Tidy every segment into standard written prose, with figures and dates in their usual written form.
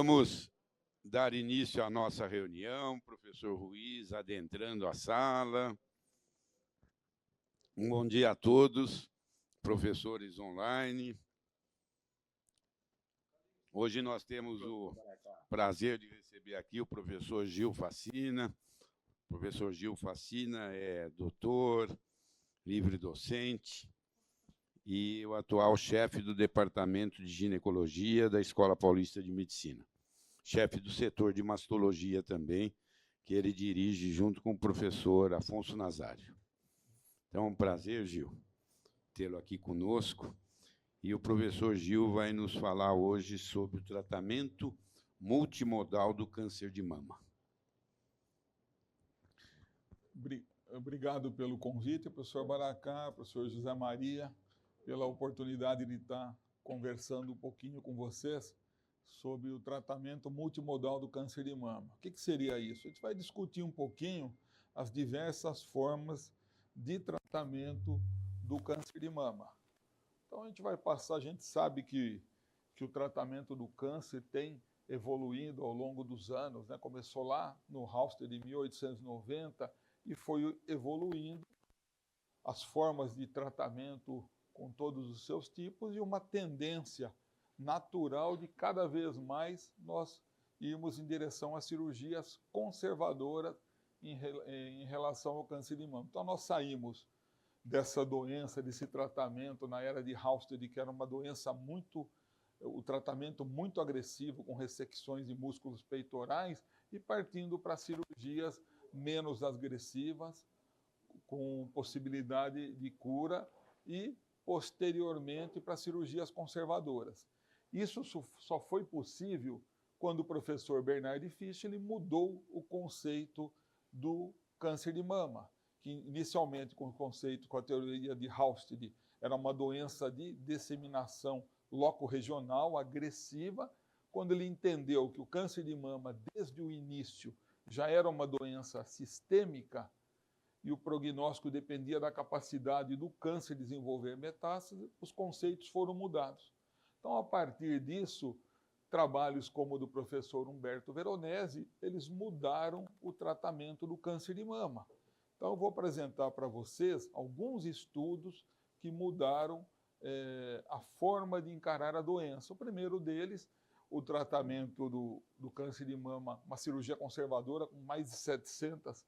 Vamos dar início à nossa reunião. Professor Ruiz adentrando a sala. Um bom dia a todos, professores online. Hoje nós temos o prazer de receber aqui o professor Gil Facina. O professor Gil Facina é doutor, livre-docente e o atual chefe do Departamento de Ginecologia da Escola Paulista de Medicina. Chefe do setor de mastologia também, que ele dirige junto com o professor Afonso Nazário. Então, é um prazer, Gil, tê-lo aqui conosco. E o professor Gil vai nos falar hoje sobre o tratamento multimodal do câncer de mama. Obrigado pelo convite, professor Baracá, professor José Maria, pela oportunidade de estar conversando um pouquinho com vocês sobre o tratamento multimodal do câncer de mama. O que seria isso? A gente vai discutir um pouquinho as diversas formas de tratamento do câncer de mama. Então, a gente sabe que o tratamento do câncer tem evoluído ao longo dos anos, né? Começou lá no Halsted de 1890 e foi evoluindo as formas de tratamento com todos os seus tipos e uma tendência natural de cada vez mais nós irmos em direção a cirurgias conservadoras em relação ao câncer de mama. Então, nós saímos dessa doença, desse tratamento na era de Halsted, que era uma doença o tratamento muito agressivo, com ressecções de músculos peitorais, e partindo para cirurgias menos agressivas, com possibilidade de cura, e posteriormente para cirurgias conservadoras. Isso só foi possível quando o professor Bernard Fisch mudou o conceito do câncer de mama, que inicialmente com a teoria de Halsted era uma doença de disseminação locorregional agressiva. Quando ele entendeu que o câncer de mama, desde o início, já era uma doença sistêmica e o prognóstico dependia da capacidade do câncer desenvolver metástase, os conceitos foram mudados. Então, a partir disso, trabalhos como o do professor Humberto Veronesi, eles mudaram o tratamento do câncer de mama. Então, eu vou apresentar para vocês alguns estudos que mudaram a forma de encarar a doença. O primeiro deles, o tratamento do câncer de mama, uma cirurgia conservadora com mais de 700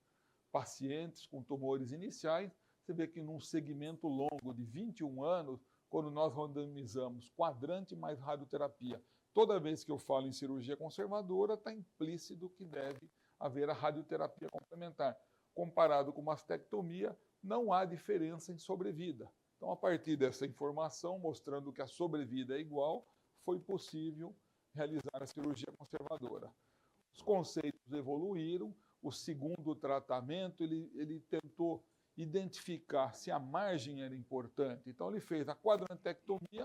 pacientes com tumores iniciais. Você vê que num segmento longo de 21 anos, quando nós randomizamos quadrante mais radioterapia, toda vez que eu falo em cirurgia conservadora, está implícito que deve haver a radioterapia complementar. Comparado com mastectomia, não há diferença em sobrevida. Então, a partir dessa informação, mostrando que a sobrevida é igual, foi possível realizar a cirurgia conservadora. Os conceitos evoluíram. O segundo tratamento, ele tentou identificar se a margem era importante. Então, ele fez a quadrantectomia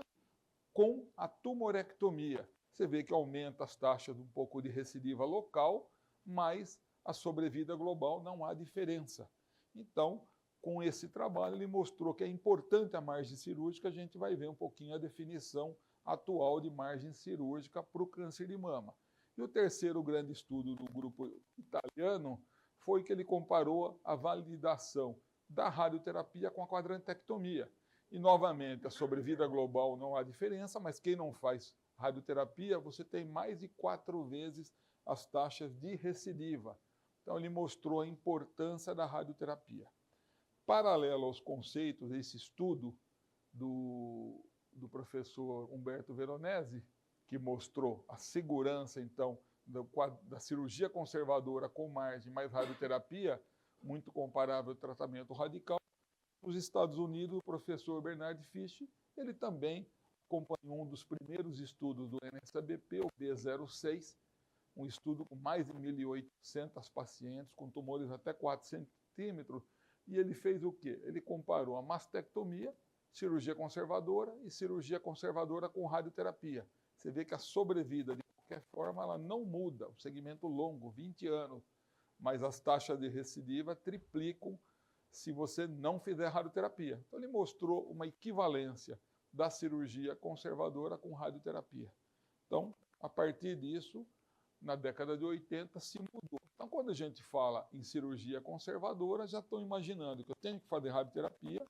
com a tumorectomia. Você vê que aumenta as taxas de um pouco de recidiva local, mas a sobrevida global não há diferença. Então, com esse trabalho, ele mostrou que é importante a margem cirúrgica. A gente vai ver um pouquinho a definição atual de margem cirúrgica para o câncer de mama. E o terceiro grande estudo do grupo italiano foi que ele comparou a validação da radioterapia com a quadrantectomia. E, novamente, a sobrevida global não há diferença, mas quem não faz radioterapia, você tem mais de 4 vezes as taxas de recidiva. Então, ele mostrou a importância da radioterapia. Paralelo aos conceitos desse estudo do professor Humberto Veronesi, que mostrou a segurança, então, da cirurgia conservadora com margem mais radioterapia, muito comparável ao tratamento radical. Nos Estados Unidos, o professor Bernard Fisch, ele também acompanhou um dos primeiros estudos do NSABP, o B06, um estudo com mais de 1.800 pacientes com tumores até 4 centímetros, e ele fez o quê? Ele comparou a mastectomia, cirurgia conservadora e cirurgia conservadora com radioterapia. Você vê que a sobrevida, de qualquer forma, ela não muda, o segmento longo, 20 anos, mas as taxas de recidiva triplicam se você não fizer radioterapia. Então, ele mostrou uma equivalência da cirurgia conservadora com radioterapia. Então, a partir disso, na década de 80 se mudou. Então, quando a gente fala em cirurgia conservadora, já estão imaginando que eu tenho que fazer radioterapia,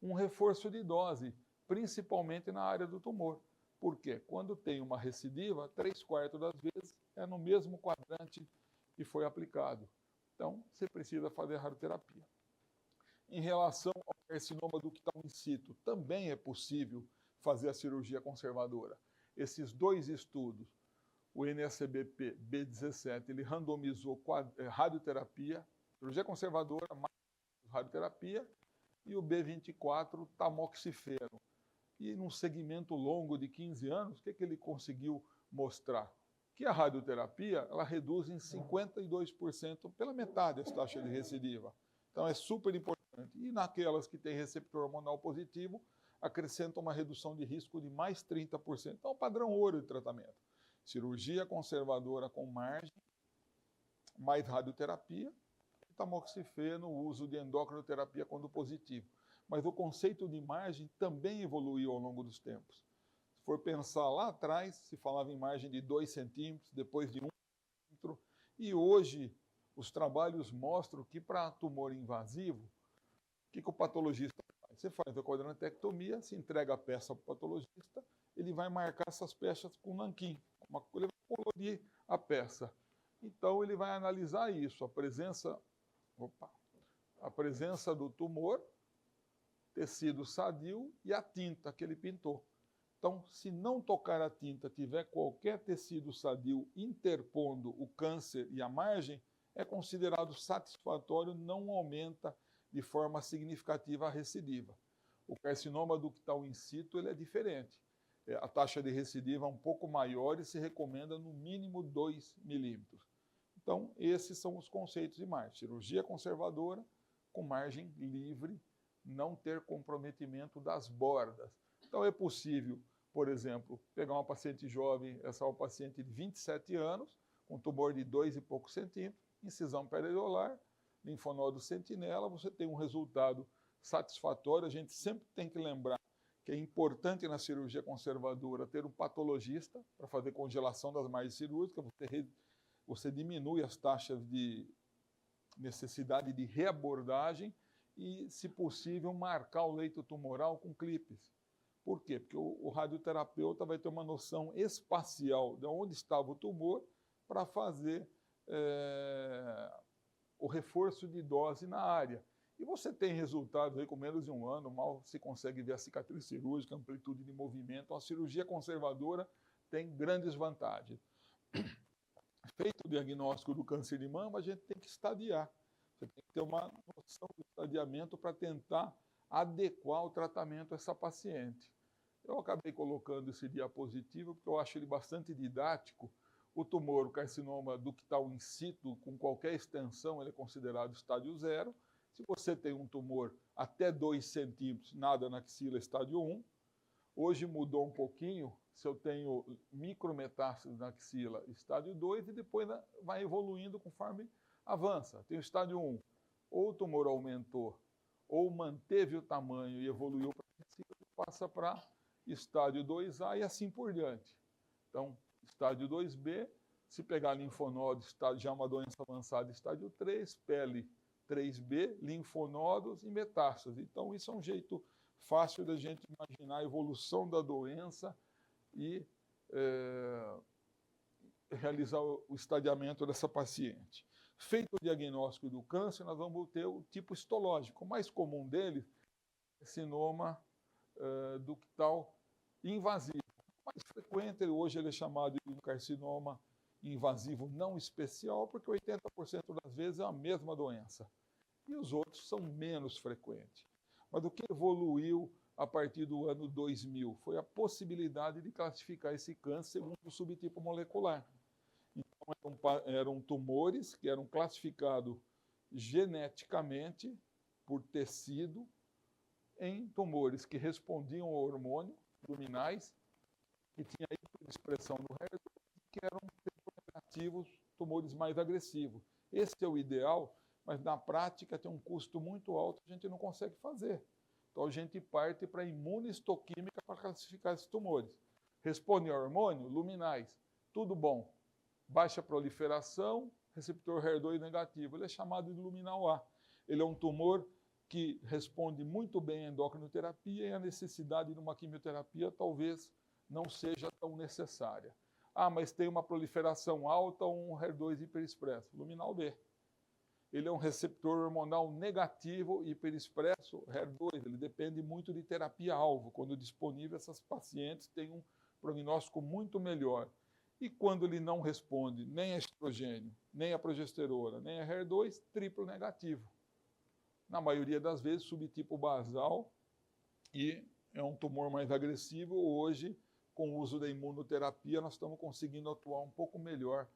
um reforço de dose, principalmente na área do tumor. Por quê? Quando tem uma recidiva, 3/4 das vezes é no mesmo quadrante que foi aplicado. Então, você precisa fazer radioterapia. Em relação ao carcinoma ductal in situ, também é possível fazer a cirurgia conservadora. Esses dois estudos, o NSBP B17, ele randomizou radioterapia, cirurgia conservadora mais radioterapia, e o B24, tamoxifeno. E num segmento longo de 15 anos, o que ele conseguiu mostrar? Que a radioterapia ela reduz em 52%, pela metade, as taxas de recidiva. Então é super importante. E naquelas que têm receptor hormonal positivo, acrescenta uma redução de risco de mais 30%. Então, padrão ouro de tratamento. Cirurgia conservadora com margem, mais radioterapia, tamoxifeno, o uso de endocrinoterapia quando positivo. Mas o conceito de margem também evoluiu ao longo dos tempos. Se for pensar lá atrás, se falava em margem de 2 centímetros, depois de 1 centímetro, e hoje os trabalhos mostram que para tumor invasivo, o que o patologista faz? Você faz a quadrantectomia, se entrega a peça para o patologista, ele vai marcar essas peças com nanquim, ele vai colorir a peça. Então ele vai analisar isso, a presença do tumor, tecido sadio e a tinta que ele pintou. Então, se não tocar a tinta, tiver qualquer tecido sadio interpondo o câncer e a margem, é considerado satisfatório, não aumenta de forma significativa a recidiva. O carcinoma ductal in situ ele é diferente. A taxa de recidiva é um pouco maior e se recomenda no mínimo 2 milímetros. Então, esses são os conceitos de margem. Cirurgia conservadora com margem livre, não ter comprometimento das bordas. Então, é possível, por exemplo, pegar uma paciente jovem, essa é uma paciente de 27 anos, com tumor de 2 e poucos centímetros, incisão periodolar, linfonodo sentinela, você tem um resultado satisfatório. A gente sempre tem que lembrar que é importante na cirurgia conservadora ter um patologista para fazer congelação das margens cirúrgicas, você diminui as taxas de necessidade de reabordagem e, se possível, marcar o leito tumoral com clipes. Por quê? Porque o radioterapeuta vai ter uma noção espacial de onde estava o tumor para fazer o reforço de dose na área. E você tem resultados aí com menos de 1 ano, mal se consegue ver a cicatriz cirúrgica, amplitude de movimento. A cirurgia conservadora tem grandes vantagens. Feito o diagnóstico do câncer de mama, a gente tem que estadiar. Você tem que ter uma noção do estadiamento para tentar adequar o tratamento a essa paciente. Eu acabei colocando esse diapositivo porque eu acho ele bastante didático. O tumor, o carcinoma ductal in situ, com qualquer extensão, ele é considerado estádio 0. Se você tem um tumor até 2 centímetros, nada na axila, estádio 1. Hoje mudou um pouquinho, se eu tenho micrometástases na axila, estádio 2, e depois vai evoluindo conforme avança. Tem o estádio 1, ou o tumor aumentou, ou manteve o tamanho e evoluiu para a axila, passa para estádio 2A e assim por diante. Então, estádio 2B, se pegar linfonodo, já é uma doença avançada, estádio 3, pele 3B, linfonodos e metástase. Então, isso é um jeito fácil da gente imaginar a evolução da doença e realizar o estadiamento dessa paciente. Feito o diagnóstico do câncer, nós vamos ter o tipo histológico. O mais comum dele é carcinoma ductal invasivo. O mais frequente, hoje ele é chamado de carcinoma invasivo não especial, porque 80% das vezes é a mesma doença. E os outros são menos frequentes. Mas o que evoluiu a partir do ano 2000 foi a possibilidade de classificar esse câncer segundo o subtipo molecular. Então, eram tumores que eram classificados geneticamente por tecido em tumores que respondiam ao hormônio luminais, que tinha expressão no HER2, que eram ativos, tumores mais agressivos. Esse é o ideal, mas na prática tem um custo muito alto, a gente não consegue fazer. Então a gente parte para a imunistoquímica para classificar esses tumores. Responde ao hormônio, luminais, tudo bom. baixa proliferação, receptor HER2 negativo. Ele é chamado de luminal A. Ele é um tumor que responde muito bem à endocrinoterapia e a necessidade de uma quimioterapia talvez não seja tão necessária. Ah, mas tem uma proliferação alta ou um HER2 hiperexpresso. Luminal B. Ele é um receptor hormonal negativo hiperexpresso, HER2. Ele depende muito de terapia-alvo. Quando disponível, essas pacientes têm um prognóstico muito melhor. E quando ele não responde nem a estrogênio, nem a progesterona, nem a HER2, triplo negativo. Na maioria das vezes, subtipo basal, e é um tumor mais agressivo. Hoje, com o uso da imunoterapia, nós estamos conseguindo atuar um pouco melhor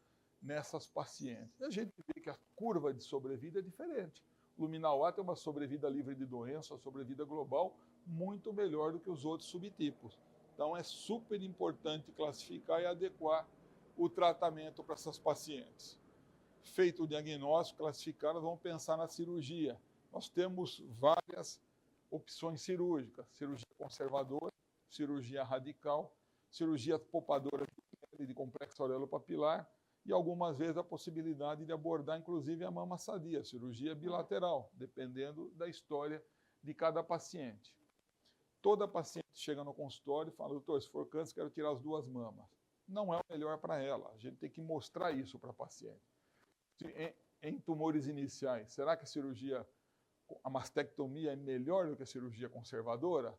nessas pacientes. A gente vê que a curva de sobrevida é diferente. O luminal A tem uma sobrevida livre de doença, uma sobrevida global muito melhor do que os outros subtipos. Então, é super importante classificar e adequar o tratamento para essas pacientes. Feito o diagnóstico, classificar, nós vamos pensar na cirurgia. Nós temos várias opções cirúrgicas: cirurgia conservadora, cirurgia radical, cirurgia poupadora de complexo aureopapilar e algumas vezes a possibilidade de abordar inclusive a mama sadia, cirurgia bilateral, dependendo da história de cada paciente. Toda paciente chega no consultório e fala: doutor, se for câncer, quero tirar as duas mamas. Não é o melhor para ela. A gente tem que mostrar isso para a paciente. Em tumores iniciais, será que a cirurgia, a mastectomia é melhor do que a cirurgia conservadora?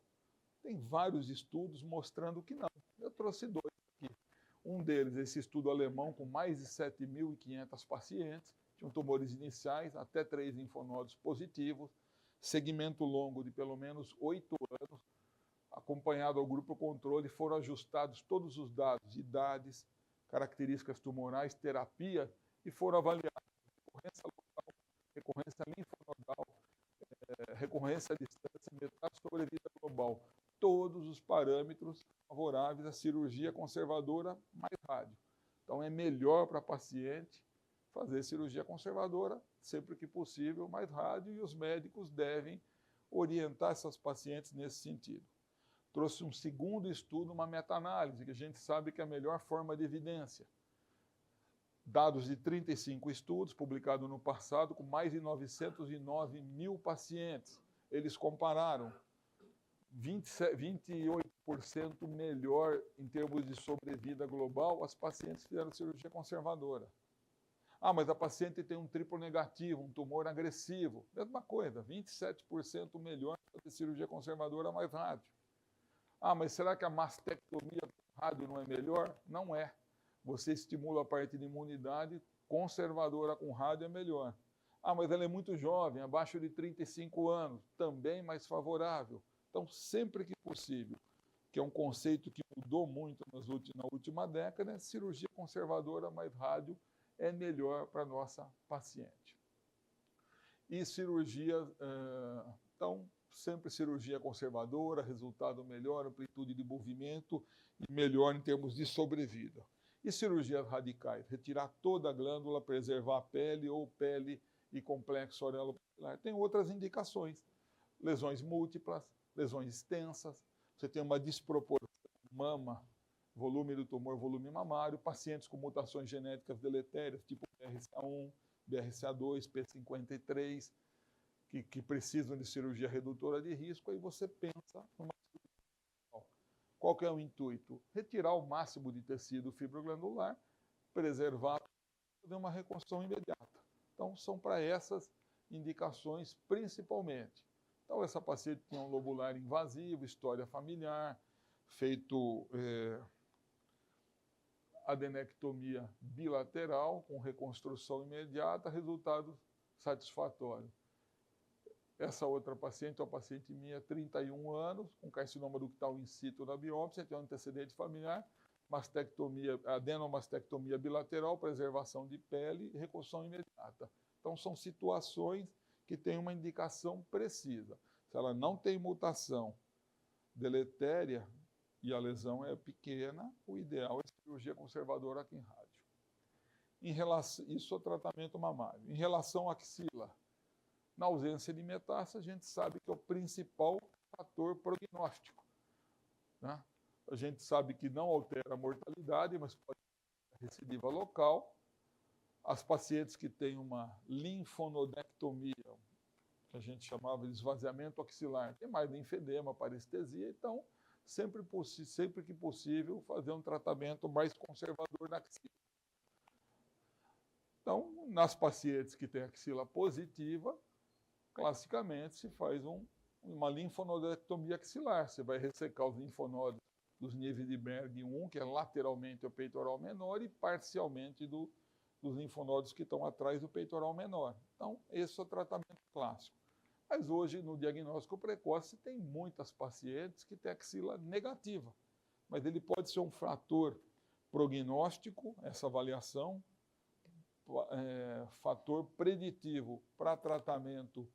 Tem vários estudos mostrando que não. Eu trouxe dois aqui. Um deles, esse estudo alemão, com mais de 7.500 pacientes, tinham tumores iniciais, até 3 linfonodos positivos, segmento longo de pelo menos 8 anos, acompanhado ao grupo controle, foram ajustados todos os dados, idades, características tumorais, terapia, e foram avaliados recorrência local, recorrência linfonodal, recorrência à distância, metástase, sobrevida global. Todos os parâmetros favoráveis à cirurgia conservadora mais rádio. Então, é melhor para a paciente fazer cirurgia conservadora, sempre que possível, mais rádio, e os médicos devem orientar essas pacientes nesse sentido. Trouxe um segundo estudo, uma meta-análise, que a gente sabe que é a melhor forma de evidência. Dados de 35 estudos, publicados no passado, com mais de 909 mil pacientes. Eles compararam 28% melhor em termos de sobrevida global as pacientes que fizeram cirurgia conservadora. Ah, mas a paciente tem um triplo negativo, um tumor agressivo. Mesma coisa, 27% melhor fazer cirurgia conservadora mais rádio. Ah, mas será que a mastectomia com rádio não é melhor? Não é. Você estimula a parte de imunidade, conservadora com rádio é melhor. Ah, mas ela é muito jovem, abaixo de 35 anos, também mais favorável. Então, sempre que possível, que é um conceito que mudou muito na última década, cirurgia conservadora mais rádio é melhor para a nossa paciente. E cirurgia, então, sempre cirurgia conservadora, resultado melhor, amplitude de movimento e melhor em termos de sobrevida. E cirurgias radicais, retirar toda a glândula, preservar a pele ou pele e complexo aureopapilar. Tem outras indicações, lesões múltiplas, lesões extensas, você tem uma desproporção mama, volume do tumor, volume mamário, pacientes com mutações genéticas deletérias, tipo BRCA1, BRCA2, P53, que precisam de cirurgia redutora de risco, aí você pensa numa cirurgia. Qual que é o intuito? Retirar o máximo de tecido fibroglandular, preservar, fazer uma reconstrução imediata. Então, são para essas indicações principalmente. Então, essa paciente tinha um lobular invasivo, história familiar, feito adenectomia bilateral, com reconstrução imediata, resultado satisfatório. Essa outra paciente é uma paciente minha, 31 anos, com carcinoma ductal in situ na biópsia, tem um antecedente familiar, mastectomia, adenomastectomia bilateral, preservação de pele e reconstrução imediata. Então, são situações que têm uma indicação precisa. Se ela não tem mutação deletéria e a lesão é pequena, o ideal é cirurgia conservadora aqui em rádio. Isso é o tratamento mamário. Em relação à axila, na ausência de metástase, a gente sabe que é o principal fator prognóstico, né? A gente sabe que não altera a mortalidade, mas pode recidiva local. As pacientes que têm uma linfonodectomia, que a gente chamava de esvaziamento axilar, tem mais linfedema, parestesia, então, sempre que possível, fazer um tratamento mais conservador na axila. Então, nas pacientes que têm axila positiva, classicamente se faz uma linfonodectomia axilar. Você vai ressecar os linfonodos dos níveis de Berg 1, que é lateralmente o peitoral menor, e parcialmente dos linfonodos que estão atrás do peitoral menor. Então, esse é o tratamento clássico. Mas hoje, no diagnóstico precoce, tem muitas pacientes que têm axila negativa. Mas ele pode ser um fator prognóstico, essa avaliação, fator preditivo para tratamento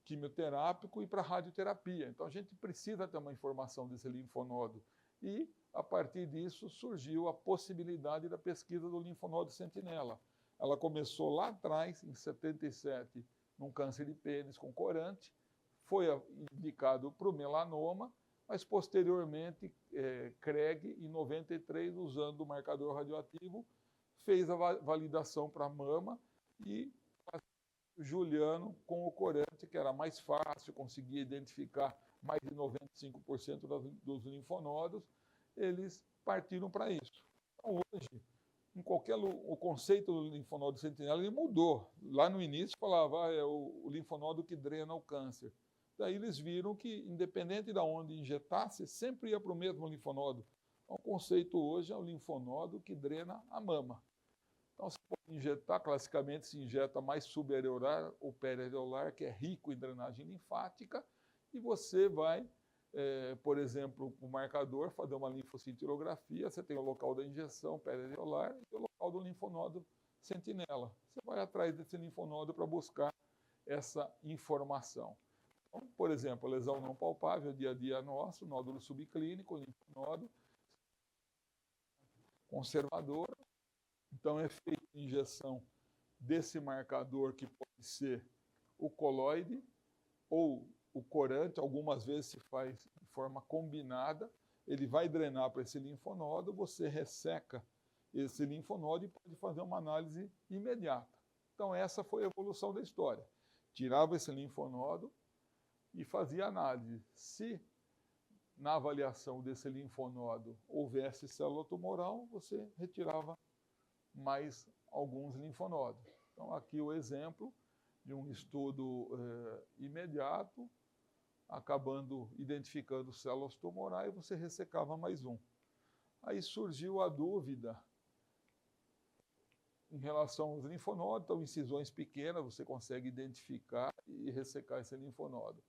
quimioterápico e para radioterapia. Então, a gente precisa ter uma informação desse linfonodo. E, a partir disso, surgiu a possibilidade da pesquisa do linfonodo sentinela. Ela começou lá atrás, em 77, num câncer de pênis com corante, foi indicado para o melanoma, mas, posteriormente, Craig, em 93, usando o marcador radioativo, fez a validação para a mama e Juliano com o corante, que era mais fácil, conseguia identificar mais de 95% dos linfonodos, eles partiram para isso. Então, hoje, o conceito do linfonodo sentinela ele mudou. Lá no início falava, é o linfonodo que drena o câncer. Daí eles viram que, independente de onde injetasse, sempre ia para o mesmo linfonodo. Então, o conceito hoje é o linfonodo que drena a mama. Então, você pode injetar, classicamente se injeta mais subareolar ou periareolar, que é rico em drenagem linfática, e você vai, por exemplo, o marcador, fazer uma linfocintilografia, você tem o local da injeção periareolar e o local do linfonodo sentinela. Você vai atrás desse linfonodo para buscar essa informação. Então, por exemplo, lesão não palpável, dia a dia nosso, nódulo subclínico, linfonodo conservador. Então, é feita a injeção desse marcador, que pode ser o coloide ou o corante, algumas vezes se faz de forma combinada, ele vai drenar para esse linfonodo, você resseca esse linfonodo e pode fazer uma análise imediata. Então, essa foi a evolução da história. Tirava esse linfonodo e fazia análise. Se na avaliação desse linfonodo houvesse célula tumoral, você retirava mais alguns linfonodos. Então, aqui o exemplo de um estudo imediato, acabando identificando células tumorais, você ressecava mais um. Aí surgiu a dúvida em relação aos linfonodos. Então, incisões pequenas, você consegue identificar e ressecar esse linfonodo.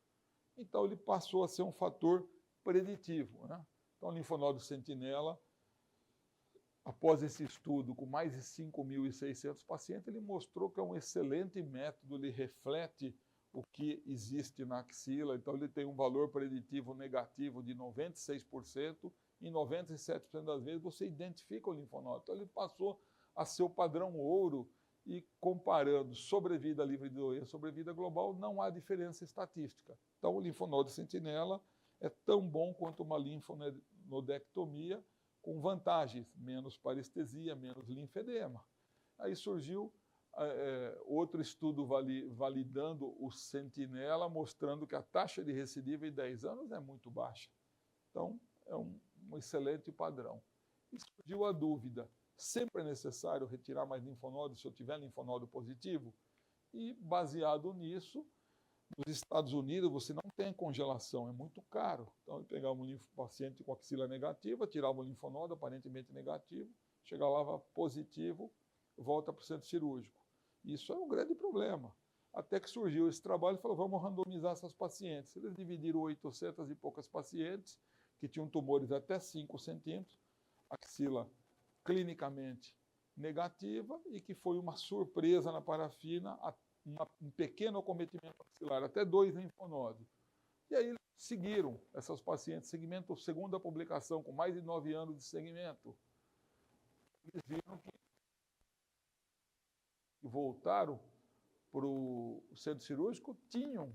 Então, ele passou a ser um fator preditivo, né? Então, o linfonodo sentinela, após esse estudo com mais de 5.600 pacientes, ele mostrou que é um excelente método, ele reflete o que existe na axila, então ele tem um valor preditivo negativo de 96%, e 97% das vezes você identifica o linfonodo. Então ele passou a ser o padrão ouro, e comparando sobrevida livre de doença, sobrevida global, não há diferença estatística. Então o linfonodo sentinela é tão bom quanto uma linfonodectomia, com vantagens, menos parestesia, menos linfedema. Aí surgiu outro estudo validando o sentinela, mostrando que a taxa de recidiva em 10 anos é muito baixa. Então, é um excelente padrão. E surgiu a dúvida, sempre é necessário retirar mais linfonodo se eu tiver linfonodo positivo? E, baseado nisso, nos Estados Unidos, você não tem congelação, é muito caro. Então, ele pegava um paciente com axila negativa, tirava o linfonodo, aparentemente negativo, chegava lá positivo, volta para o centro cirúrgico. Isso é um grande problema. Até que surgiu esse trabalho e falou, vamos randomizar essas pacientes. Eles dividiram 800 e poucas pacientes que tinham tumores até 5 centímetros, axila clinicamente negativa, e que foi uma surpresa na parafina, um pequeno acometimento axilar, até 2 linfonodos. E aí eles seguiram essas pacientes, segmento, segunda publicação, com mais de 9 anos de segmento. Eles viram que voltaram para o centro cirúrgico, tinham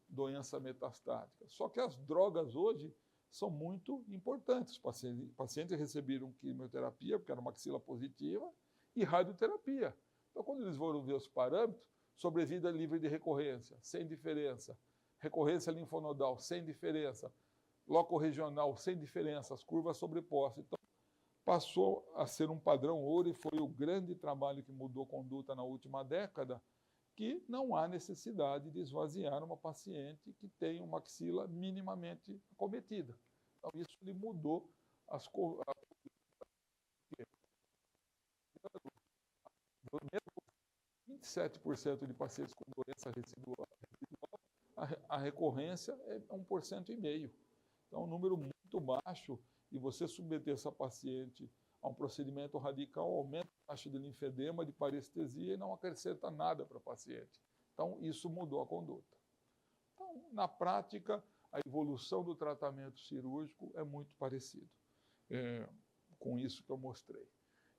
doença metastática. Só que as drogas hoje são muito importantes. Os pacientes receberam quimioterapia, porque era uma axila positiva, e radioterapia. Então, quando eles foram ver os parâmetros, sobrevida livre de recorrência, sem diferença. Recorrência linfonodal, sem diferença. Locorregional, sem diferença. As curvas sobrepostas. Então, passou a ser um padrão ouro e foi o grande trabalho que mudou conduta na última década, que não há necessidade de esvaziar uma paciente que tem uma axila minimamente acometida. Então, isso lhe mudou as coisas. 27% de pacientes com doença residual, a recorrência é 1,5%. Então, é um número muito baixo, e você submeter essa paciente a um procedimento radical aumenta a taxa de linfedema, de parestesia e não acrescenta nada para a paciente. Então, isso mudou a conduta. Então, na prática, a evolução do tratamento cirúrgico é muito parecido com isso que eu mostrei.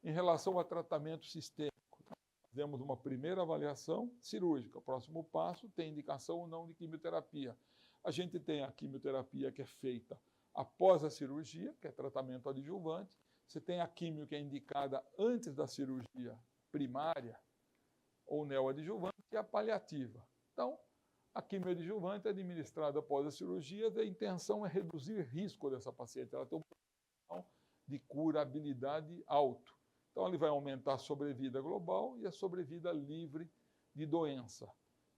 Em relação ao tratamento sistêmico, fizemos uma primeira avaliação cirúrgica. O próximo passo tem indicação ou não de quimioterapia. A gente tem a quimioterapia que é feita após a cirurgia, que é tratamento adjuvante. Você tem a quimio que é indicada antes da cirurgia primária ou neoadjuvante e a paliativa. Então, a quimioadjuvante é administrada após a cirurgia e a intenção é reduzir risco dessa paciente. Ela tem um potencial de curabilidade alto. Então, ele vai aumentar a sobrevida global e a sobrevida livre de doença.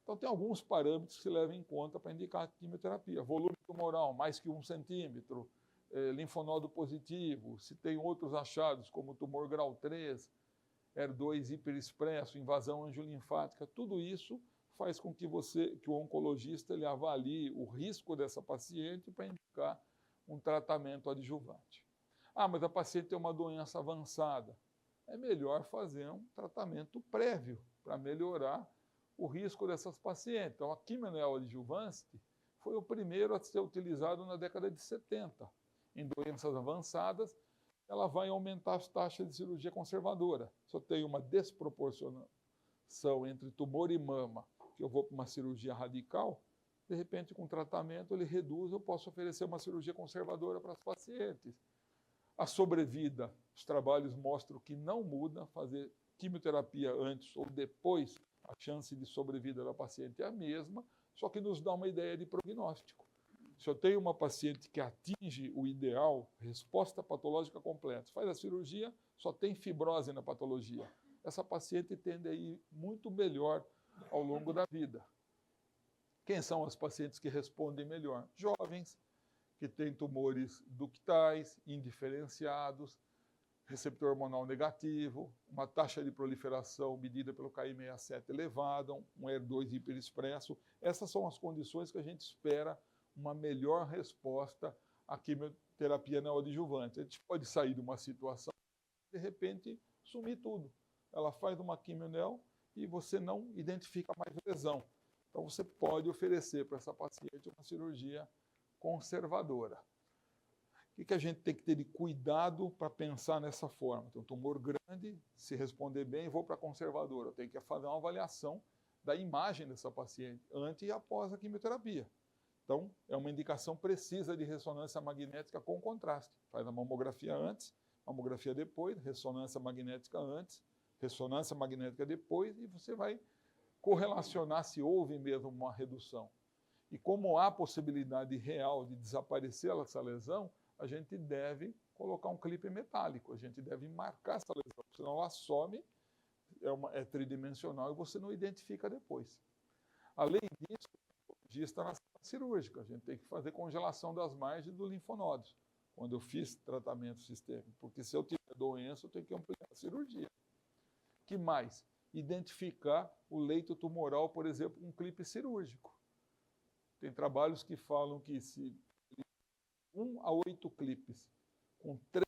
Então, tem alguns parâmetros que se levam em conta para indicar a quimioterapia. Volume tumoral, mais que 1 centímetro, linfonodo positivo, se tem outros achados, como tumor grau 3, HER2 hiperexpresso, invasão angiolinfática, tudo isso faz com que o oncologista ele avalie o risco dessa paciente para indicar um tratamento adjuvante. Ah, mas a paciente tem uma doença avançada. É melhor fazer um tratamento prévio para melhorar o risco dessas pacientes. Então, a quimio-neoadjuvante foi o primeiro a ser utilizado na década de 70. Em doenças avançadas, ela vai aumentar as taxas de cirurgia conservadora. Se eu tenho uma desproporcionação entre tumor e mama, que eu vou para uma cirurgia radical, de repente, com tratamento, ele reduz, eu posso oferecer uma cirurgia conservadora para as pacientes. A sobrevida, os trabalhos mostram que não muda, fazer quimioterapia antes ou depois, a chance de sobrevida da paciente é a mesma, só que nos dá uma ideia de prognóstico. Se eu tenho uma paciente que atinge o ideal, resposta patológica completa, faz a cirurgia, só tem fibrose na patologia, essa paciente tende a ir muito melhor ao longo da vida. Quem são as pacientes que respondem melhor? Jovens, que têm tumores ductais, indiferenciados, receptor hormonal negativo, uma taxa de proliferação medida pelo Ki67 elevada, um HER2 hiperexpresso. Essas são as condições que a gente espera uma melhor resposta à quimioterapia neoadjuvante. A gente pode sair de uma situação de repente sumir tudo. Ela faz uma quimionel e você não identifica mais lesão. Então você pode oferecer para essa paciente uma cirurgia conservadora. O que a gente tem que ter de cuidado para pensar nessa forma? Tem um tumor grande, se responder bem, vou para a conservadora. Eu tenho que fazer uma avaliação da imagem dessa paciente antes e após a quimioterapia. Então, é uma indicação precisa de ressonância magnética com contraste. Faz a mamografia antes, mamografia depois, ressonância magnética antes, ressonância magnética depois, e você vai correlacionar se houve mesmo uma redução. E como há possibilidade real de desaparecer essa lesão, a gente deve colocar um clipe metálico, a gente deve marcar essa lesão, senão ela some, é tridimensional e você não identifica depois. Além disso, o está na cirúrgica, a gente tem que fazer congelação das margens dos linfonodos, quando eu fiz tratamento sistêmico, porque se eu tiver doença, eu tenho que ampliar a cirurgia. Que mais? Identificar o leito tumoral, por exemplo, com um clipe cirúrgico. Tem trabalhos que falam que se 1 a 8 clipes, com 3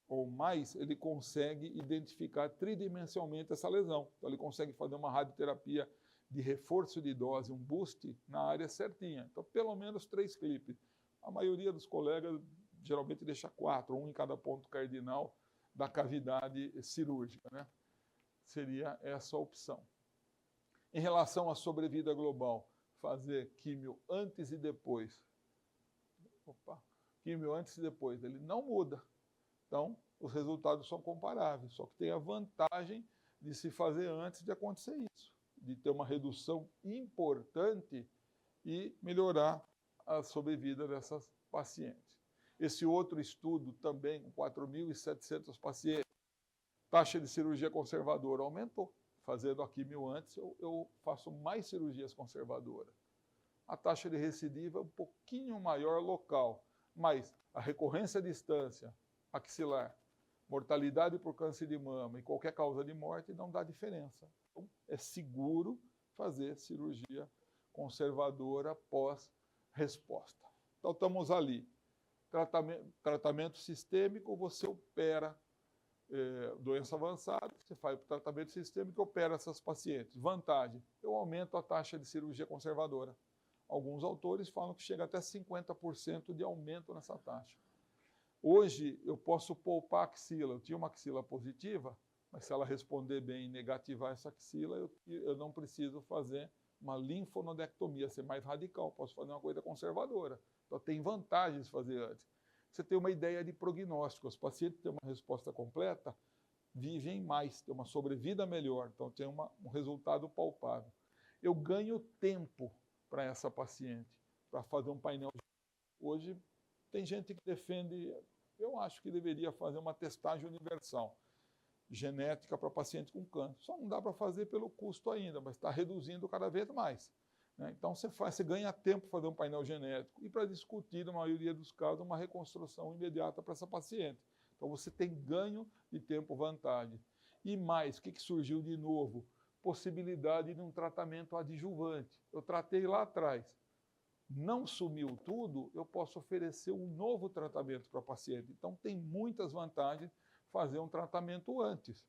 ou mais, ele consegue identificar tridimensionalmente essa lesão. Então, ele consegue fazer uma radioterapia de reforço de dose, um boost na área certinha. Então, pelo menos 3 clipes. A maioria dos colegas geralmente deixa 4, um em cada ponto cardinal da cavidade cirúrgica, né? Seria essa a opção. Em relação à sobrevida global, fazer químio antes e depois. químio antes e depois, ele não muda. Então, os resultados são comparáveis, só que tem a vantagem de se fazer antes de acontecer isso, de ter uma redução importante e melhorar a sobrevida dessas pacientes. Esse outro estudo também, com 4.700 pacientes, taxa de cirurgia conservadora aumentou. Fazendo a químio antes, eu faço mais cirurgias conservadoras. A taxa de recidiva é um pouquinho maior local, mas a recorrência à distância axilar, mortalidade por câncer de mama e qualquer causa de morte não dá diferença. Então, é seguro fazer cirurgia conservadora pós-resposta. Então, estamos ali. Tratamento sistêmico, você opera doença avançada, você faz o tratamento sistêmico e opera essas pacientes. Vantagem, eu aumento a taxa de cirurgia conservadora. Alguns autores falam que chega até 50% de aumento nessa taxa. Hoje, eu posso poupar a axila. Eu tinha uma axila positiva, mas se ela responder bem e negativar essa axila, eu não preciso fazer uma linfonodectomia, ser mais radical. Posso fazer uma coisa conservadora. Então, tem vantagens fazer antes. Você tem uma ideia de prognóstico. Os pacientes que têm uma resposta completa vivem mais, têm uma sobrevida melhor. Então, tem um resultado palpável. Eu ganho tempo para essa paciente, para fazer um painel. Hoje, tem gente que defende, eu acho que deveria fazer uma testagem universal, genética para paciente com câncer. Só não dá para fazer pelo custo ainda, mas está reduzindo cada vez mais. Né? Então, você ganha tempo para fazer um painel genético e para discutir, na maioria dos casos, uma reconstrução imediata para essa paciente. Então, você tem ganho de tempo, vantagem. E mais, o que surgiu de novo? Possibilidade de um tratamento adjuvante. Eu tratei lá atrás. Não sumiu tudo, eu posso oferecer um novo tratamento para o paciente. Então, tem muitas vantagens fazer um tratamento antes.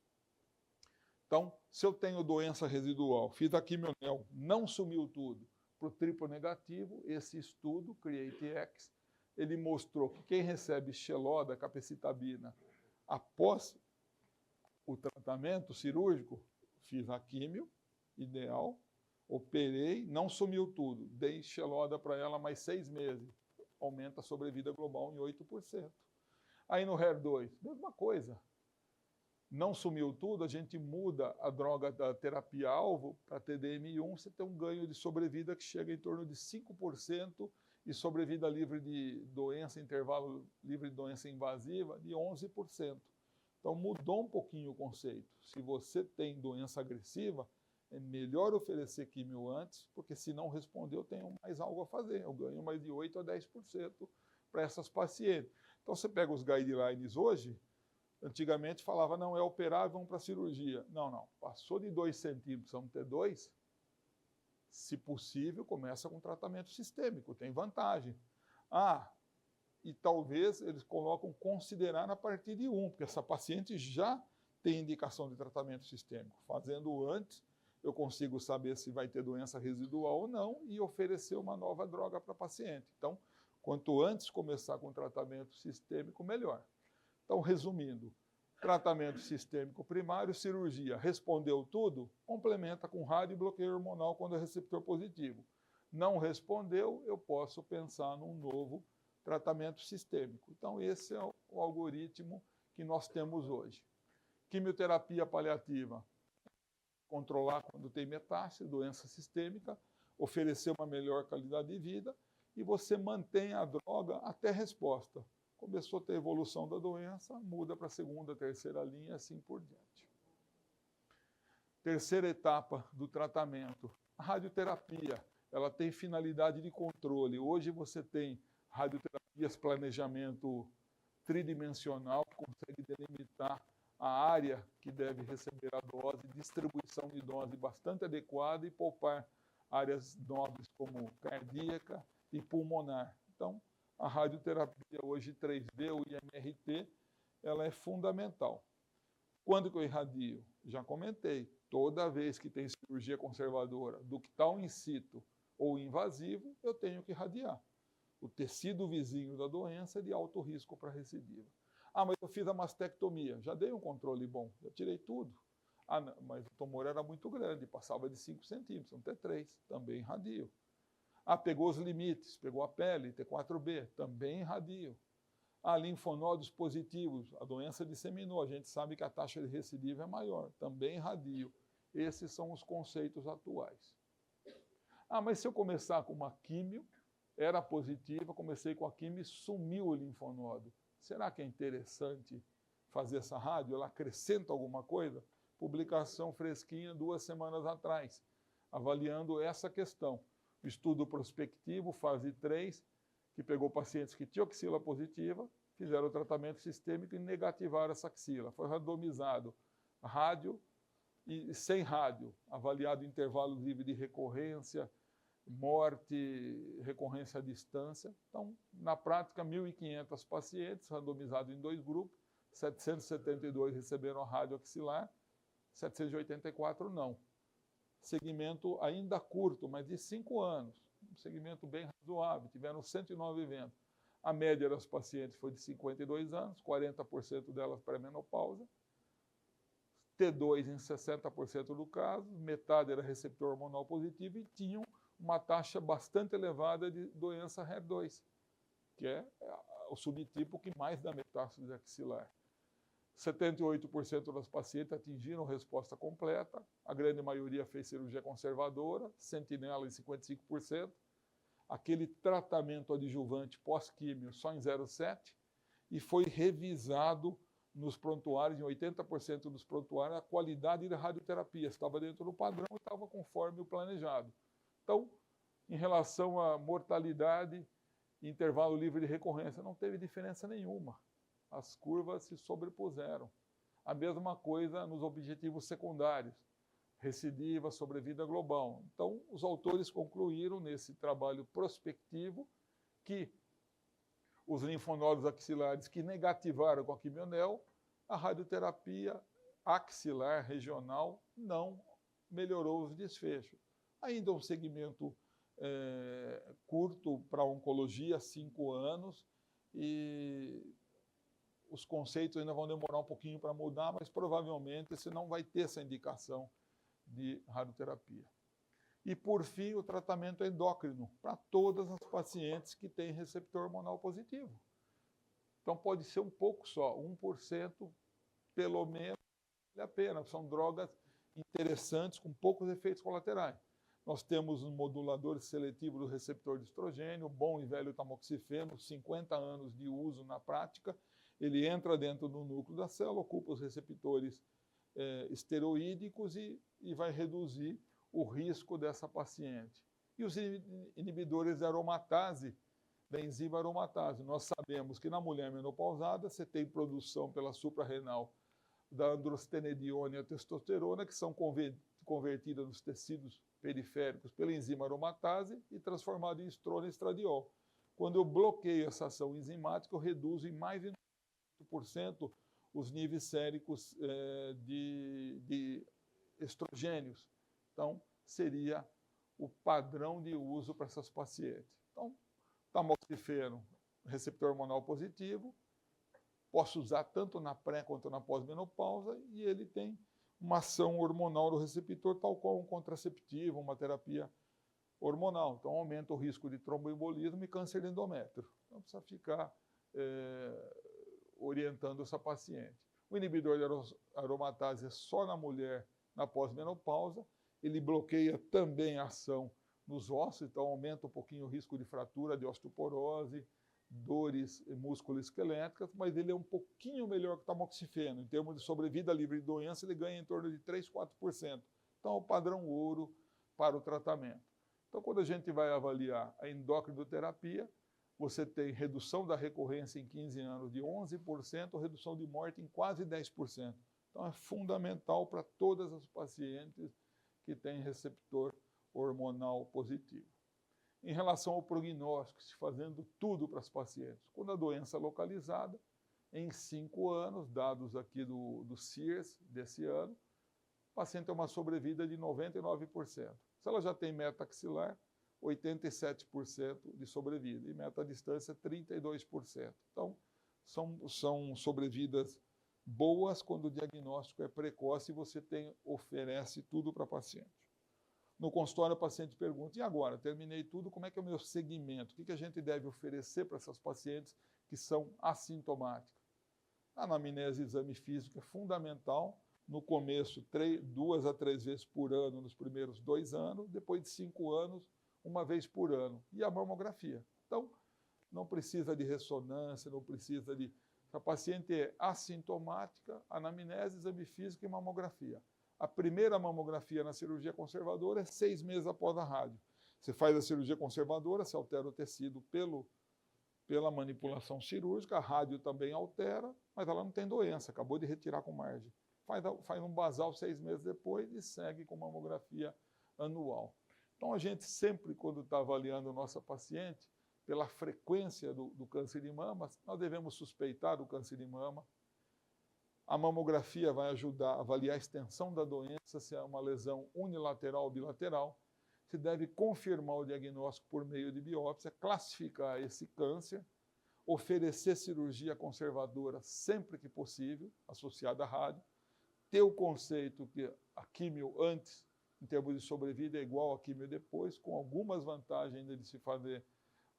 Então, se eu tenho doença residual, fiz a quimionel, não sumiu tudo, para o triplo negativo, esse estudo, CREATE-X, ele mostrou que quem recebe Xeloda, capecitabina, após o tratamento cirúrgico, fiz a químio, ideal, operei, não sumiu tudo, dei Xeloda para ela mais 6 meses, aumenta a sobrevida global em 8%. Aí no HER2, mesma coisa. Não sumiu tudo, a gente muda a droga da terapia-alvo para TDM1, você tem um ganho de sobrevida que chega em torno de 5% e sobrevida livre de doença, intervalo livre de doença invasiva, de 11%. Então mudou um pouquinho o conceito. Se você tem doença agressiva, é melhor oferecer químio antes, porque se não responder, eu tenho mais algo a fazer. Eu ganho mais de 8% a 10% para essas pacientes. Então, você pega os guidelines hoje, antigamente falava, não, é operável, vamos para a cirurgia. Não. Passou de 2 centímetros, vamos ter 2. Se possível, começa com tratamento sistêmico, tem vantagem. E talvez eles colocam considerar a partir de 1, porque essa paciente já tem indicação de tratamento sistêmico. Fazendo antes, eu consigo saber se vai ter doença residual ou não e oferecer uma nova droga para a paciente. Então, quanto antes começar com tratamento sistêmico, melhor. Então, resumindo, tratamento sistêmico primário, cirurgia, respondeu tudo, complementa com rádio e bloqueio hormonal quando é receptor positivo. Não respondeu, eu posso pensar num novo tratamento sistêmico. Então, esse é o algoritmo que nós temos hoje. Quimioterapia paliativa, controlar quando tem metástase, doença sistêmica, oferecer uma melhor qualidade de vida e você mantém a droga até resposta. Começou a ter evolução da doença, muda para a segunda, terceira linha, assim por diante. Terceira etapa do tratamento, a radioterapia. Ela tem finalidade de controle. Hoje você tem radioterapias, planejamento tridimensional, que consegue delimitar a área que deve receber a dose, distribuição de dose bastante adequada e poupar áreas nobres como cardíaca e pulmonar. Então, a radioterapia hoje 3D, o IMRT, ela é fundamental. Quando que eu irradio? Já comentei, toda vez que tem cirurgia conservadora do que tal in situ ou invasivo, eu tenho que irradiar. O tecido vizinho da doença é de alto risco para recidiva. Mas eu fiz a mastectomia, já dei um controle bom, já tirei tudo. Não, mas o tumor era muito grande, passava de 5 centímetros, um T3, também irradio. Pegou os limites, pegou a pele, T4B, também irradio. Há linfonodos positivos, a doença disseminou, a gente sabe que a taxa de recidiva é maior, também radio. Esses são os conceitos atuais. Mas se eu começar com uma químio, era positiva, comecei com a químio e sumiu o linfonodo. Será que é interessante fazer essa rádio? Ela acrescenta alguma coisa? Publicação fresquinha 2 semanas atrás, avaliando essa questão. Estudo prospectivo, fase 3, que pegou pacientes que tinham axila positiva, fizeram o tratamento sistêmico e negativaram essa axila. Foi randomizado rádio e sem rádio, avaliado intervalo livre de recorrência, morte, recorrência à distância. Então, na prática, 1.500 pacientes, randomizados em 2 grupos, 772 receberam a rádio axilar, 784 não. Segmento ainda curto, mas de 5 anos, um segmento bem razoável, tiveram 109 eventos. A média das pacientes foi de 52 anos, 40% delas pré-menopausa, T2 em 60% do caso, metade era receptor hormonal positivo e tinham uma taxa bastante elevada de doença HER2, que é o subtipo que mais dá metástase axilar. 78% das pacientes atingiram resposta completa, a grande maioria fez cirurgia conservadora, sentinela em 55%, aquele tratamento adjuvante pós-químio só em 0,7%, e foi revisado nos prontuários, em 80% dos prontuários, a qualidade da radioterapia estava dentro do padrão e estava conforme o planejado. Então, em relação à mortalidade, intervalo livre de recorrência, não teve diferença nenhuma. As curvas se sobrepuseram. A mesma coisa nos objetivos secundários, recidiva, sobrevida global. Então, os autores concluíram nesse trabalho prospectivo que os linfonodos axilares que negativaram com a quimionel, a radioterapia axilar regional não melhorou os desfechos. Ainda um segmento curto para oncologia, 5 anos, e os conceitos ainda vão demorar um pouquinho para mudar, mas provavelmente você não vai ter essa indicação de radioterapia. E, por fim, o tratamento endócrino para todas as pacientes que têm receptor hormonal positivo. Então, pode ser um pouco só, 1%, pelo menos, vale a pena. São drogas interessantes, com poucos efeitos colaterais. Nós temos um modulador seletivo do receptor de estrogênio, o bom e velho tamoxifeno, 50 anos de uso na prática. Ele entra dentro do núcleo da célula, ocupa os receptores esteroídicos e vai reduzir o risco dessa paciente. E os inibidores da aromatase, da enzima aromatase. Nós sabemos que na mulher menopausada você tem produção pela suprarrenal da androstenediona e a testosterona, que são convertidas nos tecidos periféricos pela enzima aromatase e transformadas em estrona e estradiol. Quando eu bloqueio essa ação enzimática, eu reduzo em mais de 90% os níveis séricos de estrogênios. Então, seria o padrão de uso para essas pacientes. Então, tamoxifeno, receptor hormonal positivo, posso usar tanto na pré quanto na pós-menopausa, e ele tem uma ação hormonal do receptor, tal qual um contraceptivo, uma terapia hormonal. Então, aumenta o risco de tromboembolismo e câncer de endométrio. Então, precisa ficar orientando essa paciente. O inibidor de aromatase é só na mulher na pós-menopausa. Ele bloqueia também a ação nos ossos, então aumenta um pouquinho o risco de fratura, de osteoporose, dores musculoesqueléticas, mas ele é um pouquinho melhor que o tamoxifeno. Em termos de sobrevida livre de doença, ele ganha em torno de 3, 4%. Então, é o padrão ouro para o tratamento. Então, quando a gente vai avaliar a endocrinoterapia, você tem redução da recorrência em 15 anos de 11%, redução de morte em quase 10%. Então, é fundamental para todas as pacientes que têm receptor hormonal positivo. Em relação ao prognóstico, se fazendo tudo para as pacientes. Quando a doença é localizada, em 5 anos, dados aqui do CIRS desse ano, o paciente tem uma sobrevida de 99%. Se ela já tem metaxilar, 87% de sobrevida, e metadistância, 32%. Então, são sobrevidas boas quando o diagnóstico é precoce e você oferece tudo para a paciente. No consultório, o paciente pergunta, e agora? Terminei tudo, como é que é o meu segmento? O que a gente deve oferecer para essas pacientes que são assintomáticas? A anamnese e exame físico é fundamental. No começo, 2 a 3 vezes por ano nos primeiros 2 anos, depois de 5 anos, 1 vez por ano. E a mamografia. Então, não precisa de ressonância, não precisa de... Se a paciente é assintomática, anamnese, exame físico e mamografia. A primeira mamografia na cirurgia conservadora é 6 meses após a rádio. Você faz a cirurgia conservadora, você altera o tecido pela manipulação cirúrgica, a rádio também altera, mas ela não tem doença, acabou de retirar com margem. Faz um basal 6 meses depois e segue com mamografia anual. Então, a gente sempre, quando está avaliando a nossa paciente, pela frequência do câncer de mama, nós devemos suspeitar do câncer de mama. A mamografia vai ajudar a avaliar a extensão da doença, se é uma lesão unilateral ou bilateral. Se deve confirmar o diagnóstico por meio de biópsia, classificar esse câncer, oferecer cirurgia conservadora sempre que possível, associada à rádio, ter o conceito que a químio antes, em termos de sobrevida, é igual a químio depois, com algumas vantagens de se fazer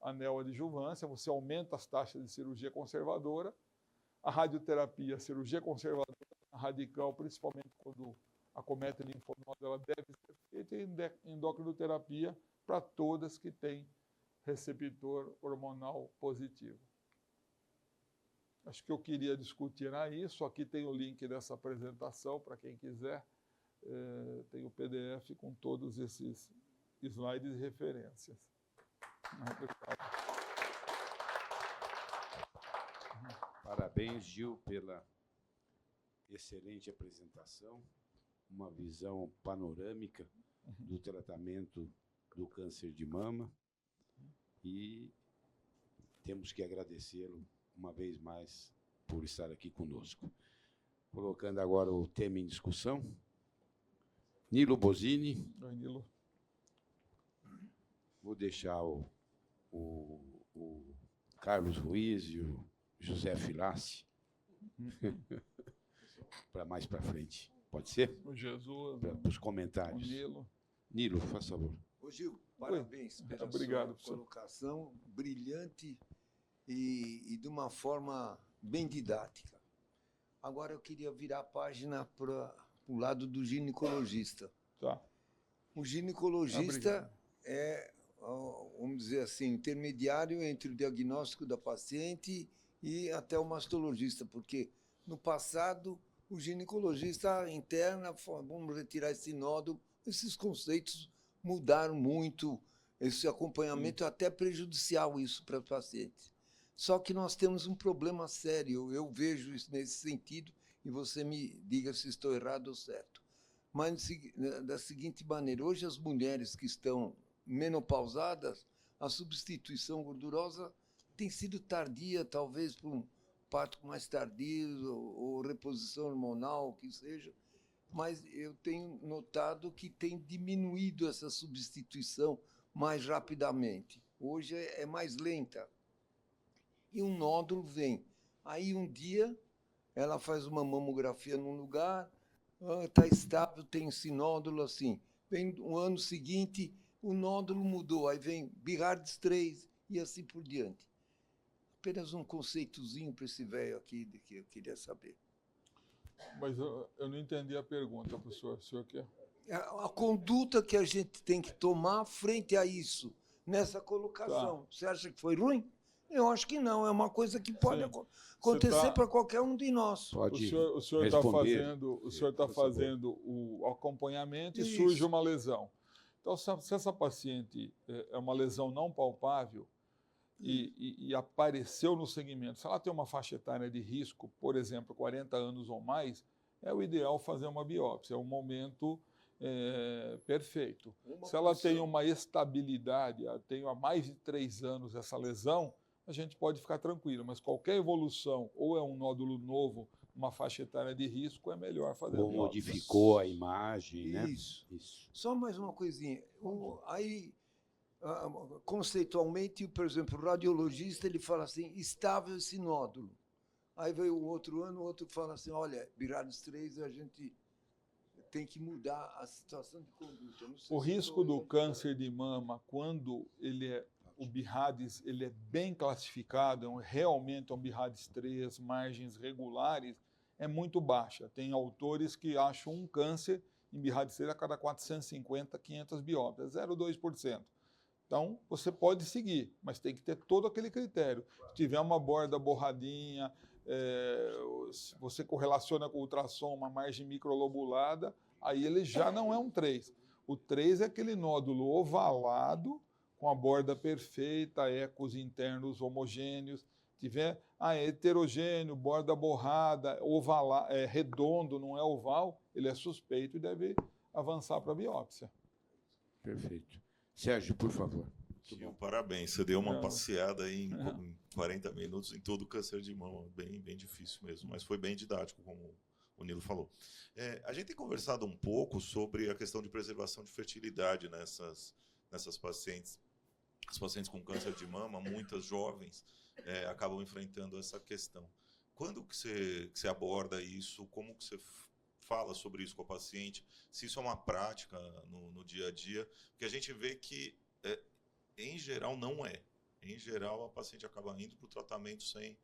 a neoadjuvância, você aumenta as taxas de cirurgia conservadora, a radioterapia, a cirurgia conservadora, a radical, principalmente quando acomete linfonodo, ela deve ser feita, e endocrinoterapia para todas que têm receptor hormonal positivo. Acho que eu queria discutir era isso. Aqui tem o link dessa apresentação para quem quiser. Tem o PDF com todos esses slides e referências. Parabéns, Gil, pela excelente apresentação, uma visão panorâmica do tratamento do câncer de mama, e temos que agradecê-lo uma vez mais por estar aqui conosco. Colocando agora o tema em discussão, Nilo Bosini. Oi, Nilo. Vou deixar o Carlos Ruiz e o José Filassi para mais para frente. Pode ser? O Jesus. Para os comentários. O Nilo. Nilo, faz favor. Ô, Gil, parabéns pela Obrigado, sua colocação brilhante e de uma forma bem didática. Agora eu queria virar a página para o lado do ginecologista. Tá. O ginecologista é, vamos dizer assim, intermediário entre o diagnóstico da paciente e até o mastologista, porque no passado o ginecologista interna, vamos retirar esse nódulo, esses conceitos mudaram muito, esse acompanhamento é até prejudicial isso para os pacientes. Só que nós temos um problema sério, eu vejo isso nesse sentido, e você me diga se estou errado ou certo. Mas da seguinte maneira, hoje as mulheres que estão menopausadas, a substituição gordurosa tem sido tardia, talvez por um parto mais tardio, ou reposição hormonal, o que seja, mas eu tenho notado que tem diminuído essa substituição mais rapidamente. Hoje é mais lenta. E um nódulo vem. Aí um dia ela faz uma mamografia num lugar, está estável, tem esse nódulo assim. Vem um ano seguinte, o nódulo mudou, aí vem Bihardes 3 e assim por diante. Apenas um conceitozinho para esse velho aqui de que eu queria saber. Mas eu não entendi a pergunta, professor. O senhor quer? A conduta que a gente tem que tomar frente a isso, nessa colocação. Tá. Você acha que foi ruim? Eu acho que não. É uma coisa que pode acontecer para qualquer um de nós. Pode o senhor está fazendo o acompanhamento e surge uma lesão. Então, se essa paciente é uma lesão não palpável e apareceu no segmento, se ela tem uma faixa etária de risco, por exemplo, 40 anos ou mais, é o ideal fazer uma biópsia. É um momento perfeito. Se ela tem uma estabilidade, tem há mais de 3 anos essa lesão, a gente pode ficar tranquilo, mas qualquer evolução, ou é um nódulo novo, uma faixa etária de risco, é melhor fazer ou modificou a imagem, né? Isso. Só mais uma coisinha. Aí, conceitualmente, por exemplo, o radiologista, ele fala assim, estável esse nódulo. Aí veio o outro ano, o outro fala assim, olha, Bihardes 3, a gente tem que mudar a situação de conduta. Não sei O se risco do estou câncer de mama, quando o BIRADS ele é bem classificado, realmente é um BIRADS 3, margens regulares, é muito baixa. Tem autores que acham um câncer em BIRADS 3 a cada 450, 500 biópsias, 0,2%. Então, você pode seguir, mas tem que ter todo aquele critério. Se tiver uma borda borradinha, se você correlaciona com o ultrassom uma margem microlobulada, aí ele já não é um 3. O 3 é aquele nódulo ovalado, com a borda perfeita, ecos internos homogêneos. Tiver heterogêneo, borda borrada, redondo, não é oval, ele é suspeito e deve avançar para a biópsia. Perfeito. Sérgio, por favor. Gil, parabéns. Você deu uma passeada aí em 40 minutos em todo o câncer de mama. Bem difícil mesmo, mas foi bem didático, como o Nilo falou. A gente tem conversado um pouco sobre a questão de preservação de fertilidade nessas pacientes. As pacientes com câncer de mama, muitas jovens, acabam enfrentando essa questão. Quando que você aborda isso? Como que você fala sobre isso com a paciente? Se isso é uma prática no dia a dia? Porque a gente vê que, em geral, não é. Em geral, a paciente acaba indo para o tratamento sem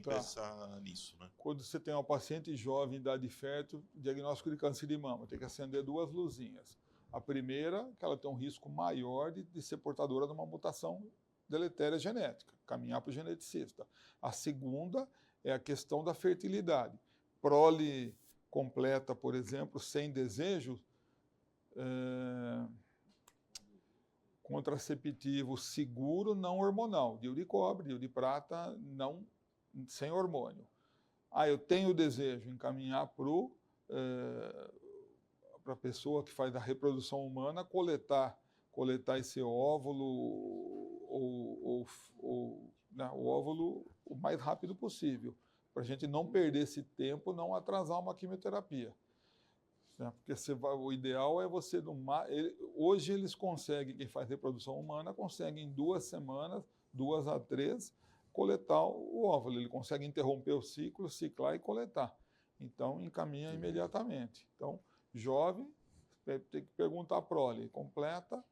pensar nisso, né? Quando você tem uma paciente jovem, idade fértil, diagnóstico de câncer de mama, tem que acender 2 luzinhas. A primeira, que ela tem um risco maior de ser portadora de uma mutação deletéria genética, caminhar para o geneticista. A segunda é a questão da fertilidade. Prole completa, por exemplo, sem desejo, contraceptivo seguro, não hormonal, DIU de cobre, DIU de prata, não, sem hormônio. Eu tenho desejo, encaminhar para a pessoa que faz a reprodução humana coletar esse óvulo o óvulo o mais rápido possível, para a gente não perder esse tempo, não atrasar uma quimioterapia. Porque o ideal é você, hoje eles conseguem, quem faz reprodução humana, consegue em 2 semanas, 2 a 3, coletar o óvulo. Ele consegue interromper o ciclo, ciclar e coletar. Então, encaminha imediatamente. Então, jovem, tem que perguntar a prole completa,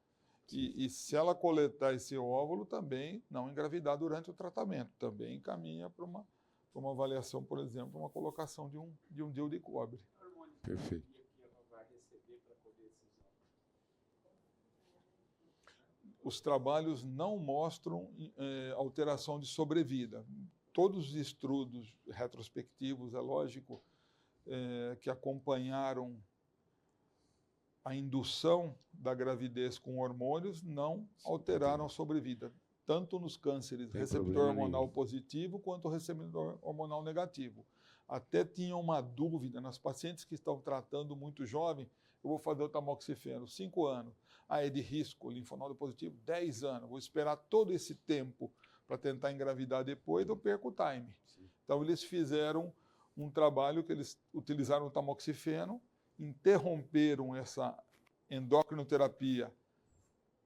e se ela coletar esse óvulo, também não engravidar durante o tratamento. Também encaminha para uma avaliação, por exemplo, uma colocação de um DIU de cobre. Perfeito. Os trabalhos não mostram alteração de sobrevida. Todos os estudos retrospectivos, é lógico, que acompanharam a indução da gravidez com hormônios não alteraram a sobrevida, tanto nos cânceres receptor hormonal positivo quanto receptor hormonal negativo. Até tinha uma dúvida nas pacientes que estão tratando muito jovem, eu vou fazer o tamoxifeno, 5 anos. É de risco, linfonodo positivo, 10 anos. Vou esperar todo esse tempo para tentar engravidar depois, eu perco o time. Sim. Então, eles fizeram um trabalho que eles utilizaram o tamoxifeno, interromperam essa endocrinoterapia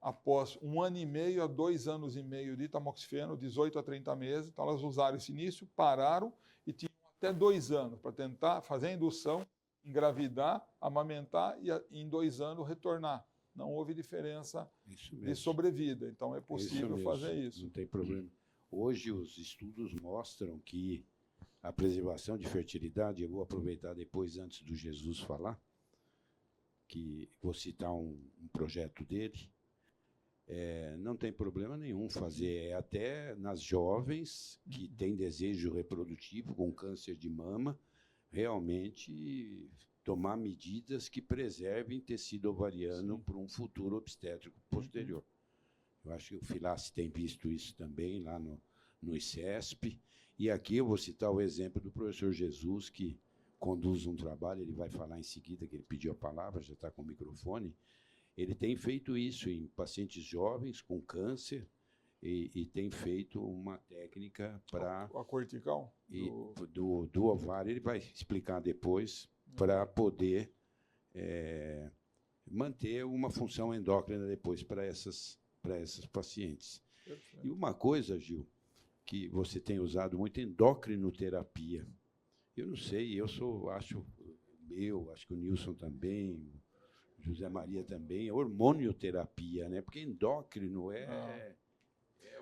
após 1 ano e meio a 2 anos e meio de tamoxifeno, 18 a 30 meses. Então, elas usaram esse início, pararam e tinham até 2 anos para tentar fazer a indução, engravidar, amamentar e em 2 anos retornar. Não houve diferença de sobrevida. Então, é possível fazer isso. Não tem problema. Hoje, os estudos mostram que a preservação de fertilidade, eu vou aproveitar depois, antes do Jesus falar, que vou citar um projeto dele, não tem problema nenhum fazer, até nas jovens que têm desejo reprodutivo com câncer de mama, realmente tomar medidas que preservem tecido ovariano para um futuro obstétrico posterior. Eu acho que o Filasse tem visto isso também lá no ICESP. E aqui eu vou citar o exemplo do professor Jesus, que conduz um trabalho, ele vai falar em seguida, que ele pediu a palavra, já está com o microfone. Ele tem feito isso em pacientes jovens com câncer e tem feito uma técnica para... A cortical? Do ovário, ele vai explicar depois, para poder manter uma função endócrina depois para essas pacientes. Perfeito. E uma coisa, Gil, que você tem usado muito, endocrinoterapia. Eu não sei, acho eu, acho que o Nilson também, o José Maria também, é hormonioterapia, né? Porque endócrino é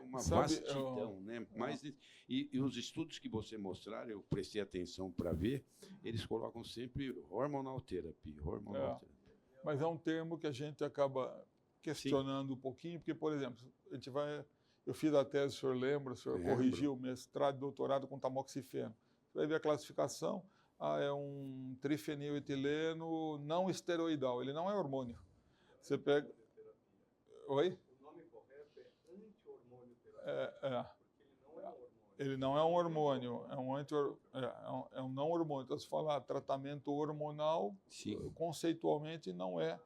uma vastidão, né? Mas, e os estudos que você mostrar, eu prestei atenção para ver, eles colocam sempre hormonal terapia. Mas é um termo que a gente acaba questionando um pouquinho, porque, por exemplo, eu fiz a tese, o senhor lembra, o senhor corrigiu o mestrado e doutorado com tamoxifeno. Você vai ver a classificação, é um trifeniletileno não esteroidal, ele não é hormônio. Você pega... Oi? O nome correto é anti-hormônio terapia. Ele não é um hormônio, é um não hormônio. Então, se falar tratamento hormonal, conceitualmente não é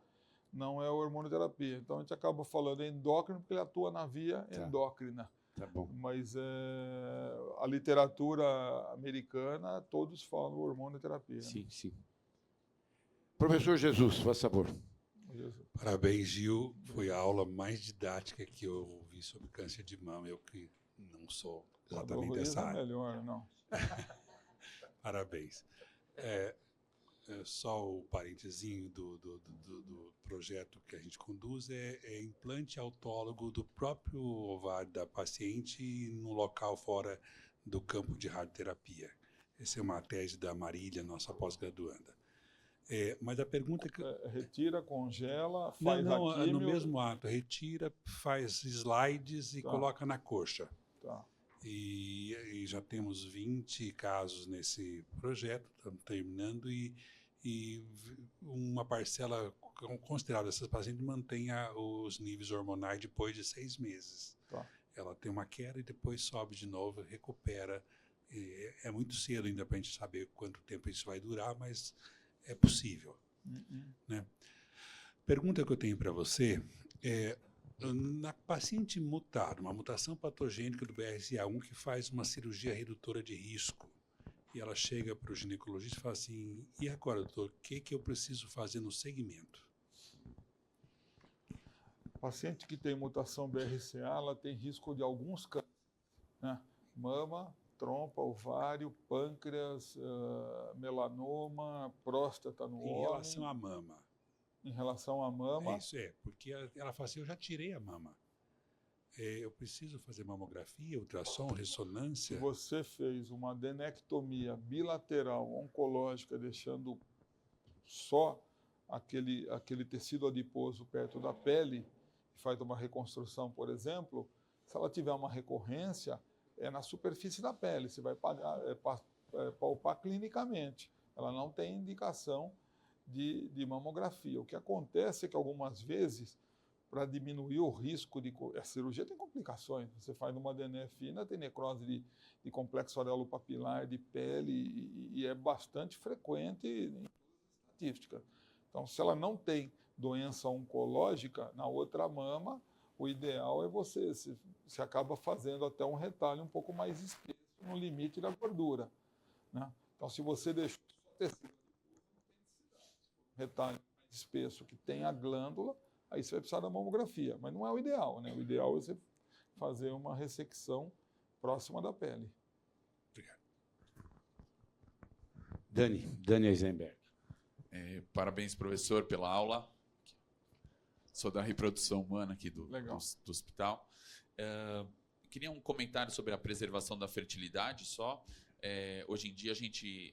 hormonioterapia. Então, a gente acaba falando endócrino porque ele atua na via endócrina. Tá bom. Mas a literatura americana, todos falam hormonioterapia. Sim, sim. Professor Jesus, faz favor. Parabéns, Gil. Foi a aula mais didática que eu ouvi sobre câncer de mama. Eu que não sou exatamente dessa área. Melhor, não. Parabéns. Só o parentezinho do projeto que a gente conduz é implante autólogo do próprio ovário da paciente no local fora do campo de radioterapia. Essa é uma tese da Marília, nossa pós-graduanda. Mas a pergunta que... retira, congela, faz a químio... no mesmo ato. Retira, faz slides e coloca na coxa. Tá. E já temos 20 casos nesse projeto, estamos terminando, e uma parcela considerável dessas pacientes mantém os níveis hormonais depois de 6 meses. Tá. Ela tem uma queda e depois sobe de novo, recupera. É muito cedo ainda para a gente saber quanto tempo isso vai durar, mas é possível. Né? Pergunta que eu tenho para você é: na paciente mutada, uma mutação patogênica do BRCA1 que faz uma cirurgia redutora de risco, e ela chega para o ginecologista e fala assim: e agora, doutor, o que eu preciso fazer no segmento? Paciente que tem mutação BRCA, ela tem risco de alguns cânceres, né? Mama, trompa, ovário, pâncreas, melanoma, próstata no homem. Em relação à mama. Em relação à mama. Isso porque ela fala assim: eu já tirei a mama. Eu preciso fazer mamografia, ultrassom, ressonância? Se você fez uma adenectomia bilateral oncológica, deixando só aquele tecido adiposo perto da pele, e faz uma reconstrução, por exemplo, se ela tiver uma recorrência, é na superfície da pele, você vai palpar clinicamente. Ela não tem indicação de mamografia. O que acontece é que algumas vezes, para diminuir o risco a cirurgia tem complicações. Você faz uma DNE fina, tem necrose de complexo areopapilar, de pele, e é bastante frequente em estatística. Então, se ela não tem doença oncológica na outra mama, o ideal é você acaba fazendo até um retalho um pouco mais espesso no limite da gordura, né? Então, se você deixou só tecido, retalho mais espesso que tem a glândula, aí você vai precisar da mamografia, mas não é o ideal, né? O ideal é você fazer uma ressecção próxima da pele. Obrigado. Dani Eisenberg. Parabéns, professor, pela aula. Sou da reprodução humana aqui do hospital. Queria um comentário sobre a preservação da fertilidade só. Hoje em dia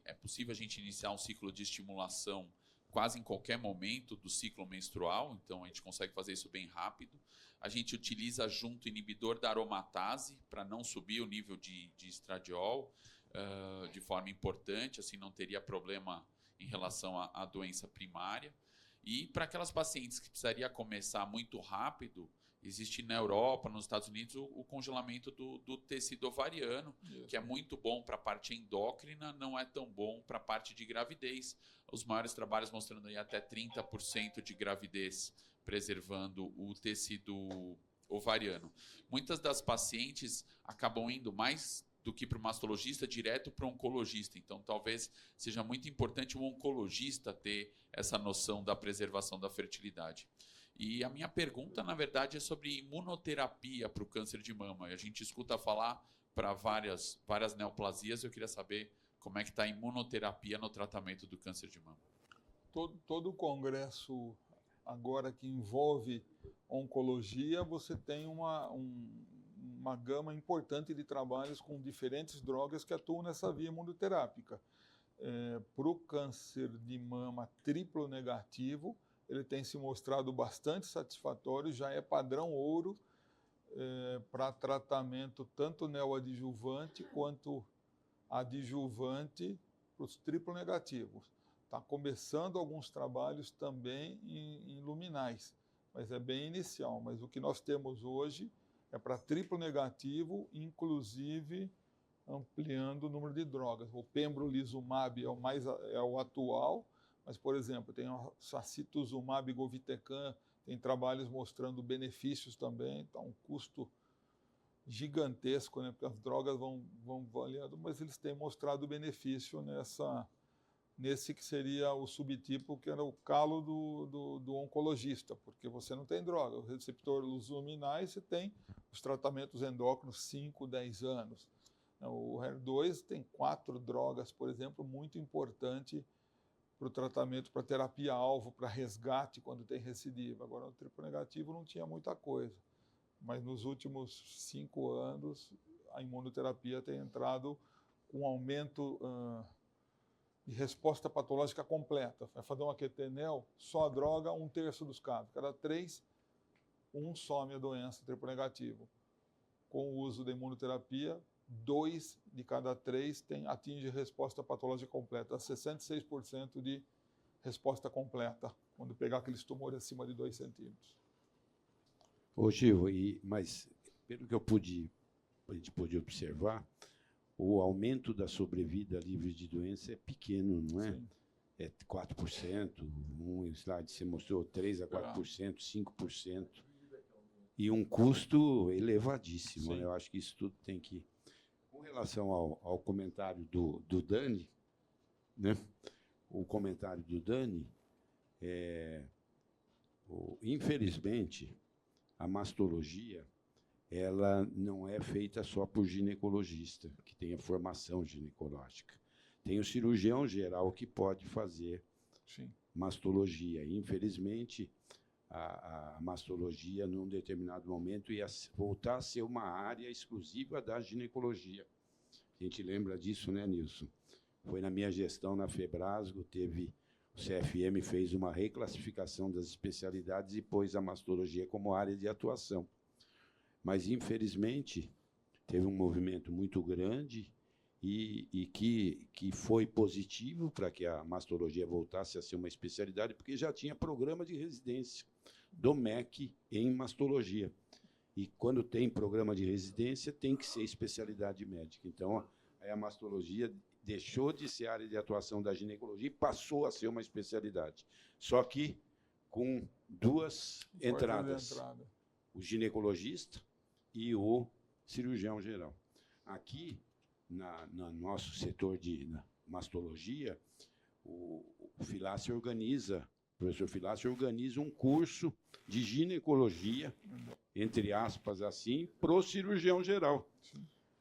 é possível a gente iniciar um ciclo de estimulação quase em qualquer momento do ciclo menstrual, então a gente consegue fazer isso bem rápido. A gente utiliza junto inibidor da aromatase para não subir o nível de estradiol de forma importante, assim não teria problema em relação à doença primária. E para aquelas pacientes que precisaria começar muito rápido, existe na Europa, nos Estados Unidos, o congelamento do tecido ovariano, que é muito bom para a parte endócrina, não é tão bom para a parte de gravidez. Os maiores trabalhos mostrando aí até 30% de gravidez preservando o tecido ovariano. Muitas das pacientes acabam indo mais do que para o mastologista, direto para o oncologista. Então, talvez seja muito importante o oncologista ter essa noção da preservação da fertilidade. E a minha pergunta, na verdade, é sobre imunoterapia para o câncer de mama. A gente escuta falar para várias neoplasias. Eu queria saber como é que está a imunoterapia no tratamento do câncer de mama. Todo congresso agora que envolve oncologia, você tem uma gama importante de trabalhos com diferentes drogas que atuam nessa via imunoterápica. Para o câncer de mama triplo negativo, ele tem se mostrado bastante satisfatório, já é padrão ouro para tratamento tanto neoadjuvante quanto adjuvante para os triplo negativos. Está começando alguns trabalhos também em luminais, mas é bem inicial. Mas o que nós temos hoje é para triplo negativo, inclusive ampliando o número de drogas. O pembrolizumab é o atual, mas, por exemplo, tem o sacituzumab govitecan, tem trabalhos mostrando benefícios também, está um custo gigantesco, né, porque as drogas vão variando, mas eles têm mostrado benefício nesse que seria o subtipo, que era o calo do oncologista, porque você não tem droga. O receptor luz luminais, você tem os tratamentos endócrinos 5, 10 anos. O HER2 tem 4 drogas, por exemplo, muito importante para o tratamento, para terapia-alvo, para resgate quando tem recidiva. Agora, no triplo negativo não tinha muita coisa. Mas nos últimos 5 anos, a imunoterapia tem entrado com um aumento de resposta patológica completa. Vai fazer uma quetenel, só a droga, 1/3 dos casos. Cada 3, 1 some a doença triplo negativo. Com o uso da imunoterapia, 2 de cada 3 atinge resposta patológica completa, 66% de resposta completa, quando pegar aqueles tumores acima de 2 centímetros. Ô, Gil, mas pelo que a gente pôde observar, o aumento da sobrevida livre de doença é pequeno, não é? Sim. É 4%, um slide você mostrou 3% a 4%, 5%, e um custo elevadíssimo. Né? Eu acho que isso tudo tem que... Com relação ao comentário do Dani, né? O comentário do Dani, infelizmente, a mastologia ela não é feita só por ginecologista, que tem a formação ginecológica. Tem o cirurgião geral que pode fazer mastologia. Infelizmente, a mastologia, num determinado momento, ia voltar a ser uma área exclusiva da ginecologia. A gente lembra disso, né, Nilson? Foi na minha gestão na Febrasgo, o CFM fez uma reclassificação das especialidades e pôs a mastologia como área de atuação. Mas, infelizmente, teve um movimento muito grande e que foi positivo para que a mastologia voltasse a ser uma especialidade, porque já tinha programa de residência do MEC em mastologia. E, quando tem programa de residência, tem que ser especialidade médica. Então, a mastologia deixou de ser área de atuação da ginecologia e passou a ser uma especialidade. Só que com 2 entradas. O ginecologista e o cirurgião geral. Aqui, no nosso setor de mastologia, o Filácio o professor Filácio organiza um curso de ginecologia, entre aspas, assim, para o cirurgião geral.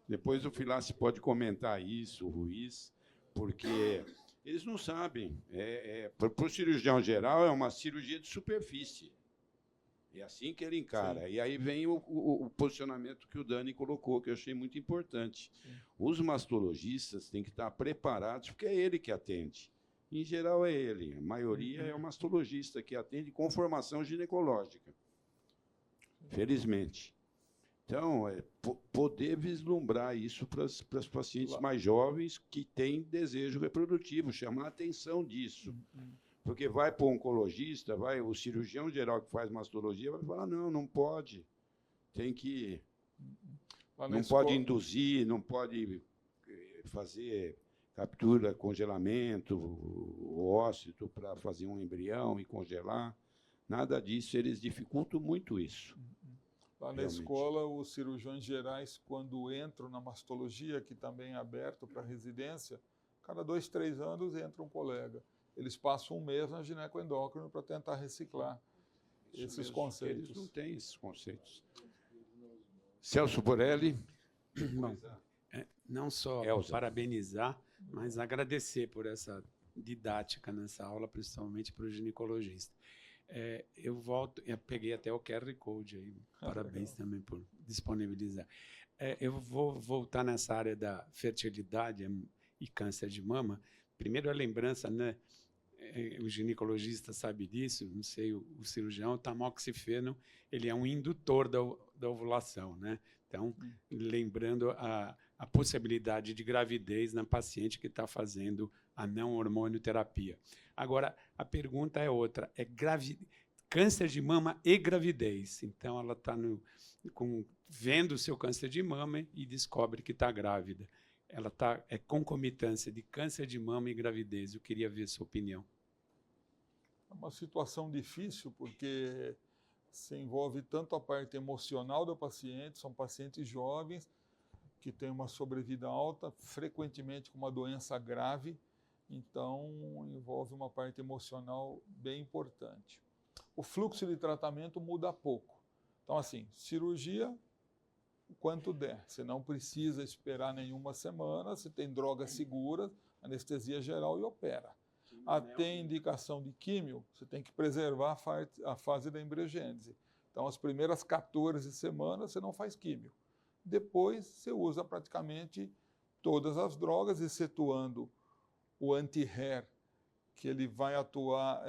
Depois o Filácio pode comentar isso, o Ruiz, porque eles não sabem. Para o cirurgião geral, é uma cirurgia de superfície. É assim que ele encara. Sim. E aí vem o posicionamento que o Dani colocou, que eu achei muito importante. Sim. Os mastologistas têm que estar preparados, porque é ele que atende. Em geral, é ele. A maioria é o mastologista que atende com formação ginecológica. Felizmente. Então, poder vislumbrar isso para os pacientes mais jovens que têm desejo reprodutivo, chamar a atenção disso. Porque vai para o oncologista, o cirurgião geral que faz mastologia, vai falar, não pode. Tem que... Não pode induzir, não pode fazer captura, congelamento, óssito para fazer um embrião e congelar. Nada disso, eles dificultam muito isso. Lá na escola, os cirurgiões gerais, quando entram na mastologia, que também é aberto para residência, cada 2, 3 anos entra um colega. Eles passam um mês na ginecoendócrino para tentar reciclar esses conceitos. Eles não têm esses conceitos. Celso Borelli. Bom, não só parabenizar, mas agradecer por essa didática nessa aula, principalmente para o ginecologista. Eu peguei até o QR Code aí, parabéns também por disponibilizar. Eu vou voltar nessa área da fertilidade e câncer de mama. Primeiro, a lembrança, né? O ginecologista sabe disso, não sei, o cirurgião, o tamoxifeno, ele é um indutor da ovulação, né? Então, lembrando a possibilidade de gravidez na paciente que está fazendo a não hormonioterapia. Agora, a pergunta é outra, câncer de mama e gravidez. Então, ela está vendo o seu câncer de mama e descobre que está grávida. Ela é concomitância de câncer de mama e gravidez. Eu queria ver sua opinião. É uma situação difícil, porque se envolve tanto a parte emocional da paciente, são pacientes jovens que têm uma sobrevida alta, frequentemente com uma doença grave, então envolve uma parte emocional bem importante. O fluxo de tratamento muda pouco. Então, assim, cirurgia, o quanto der. Você não precisa esperar nenhuma semana, você tem drogas seguras, anestesia geral e opera. Até indicação de químio, você tem que preservar a fase da embriogênese. Então, as primeiras 14 semanas você não faz químio. Depois, você usa praticamente todas as drogas, excetuando o anti-HER, que ele vai atuar,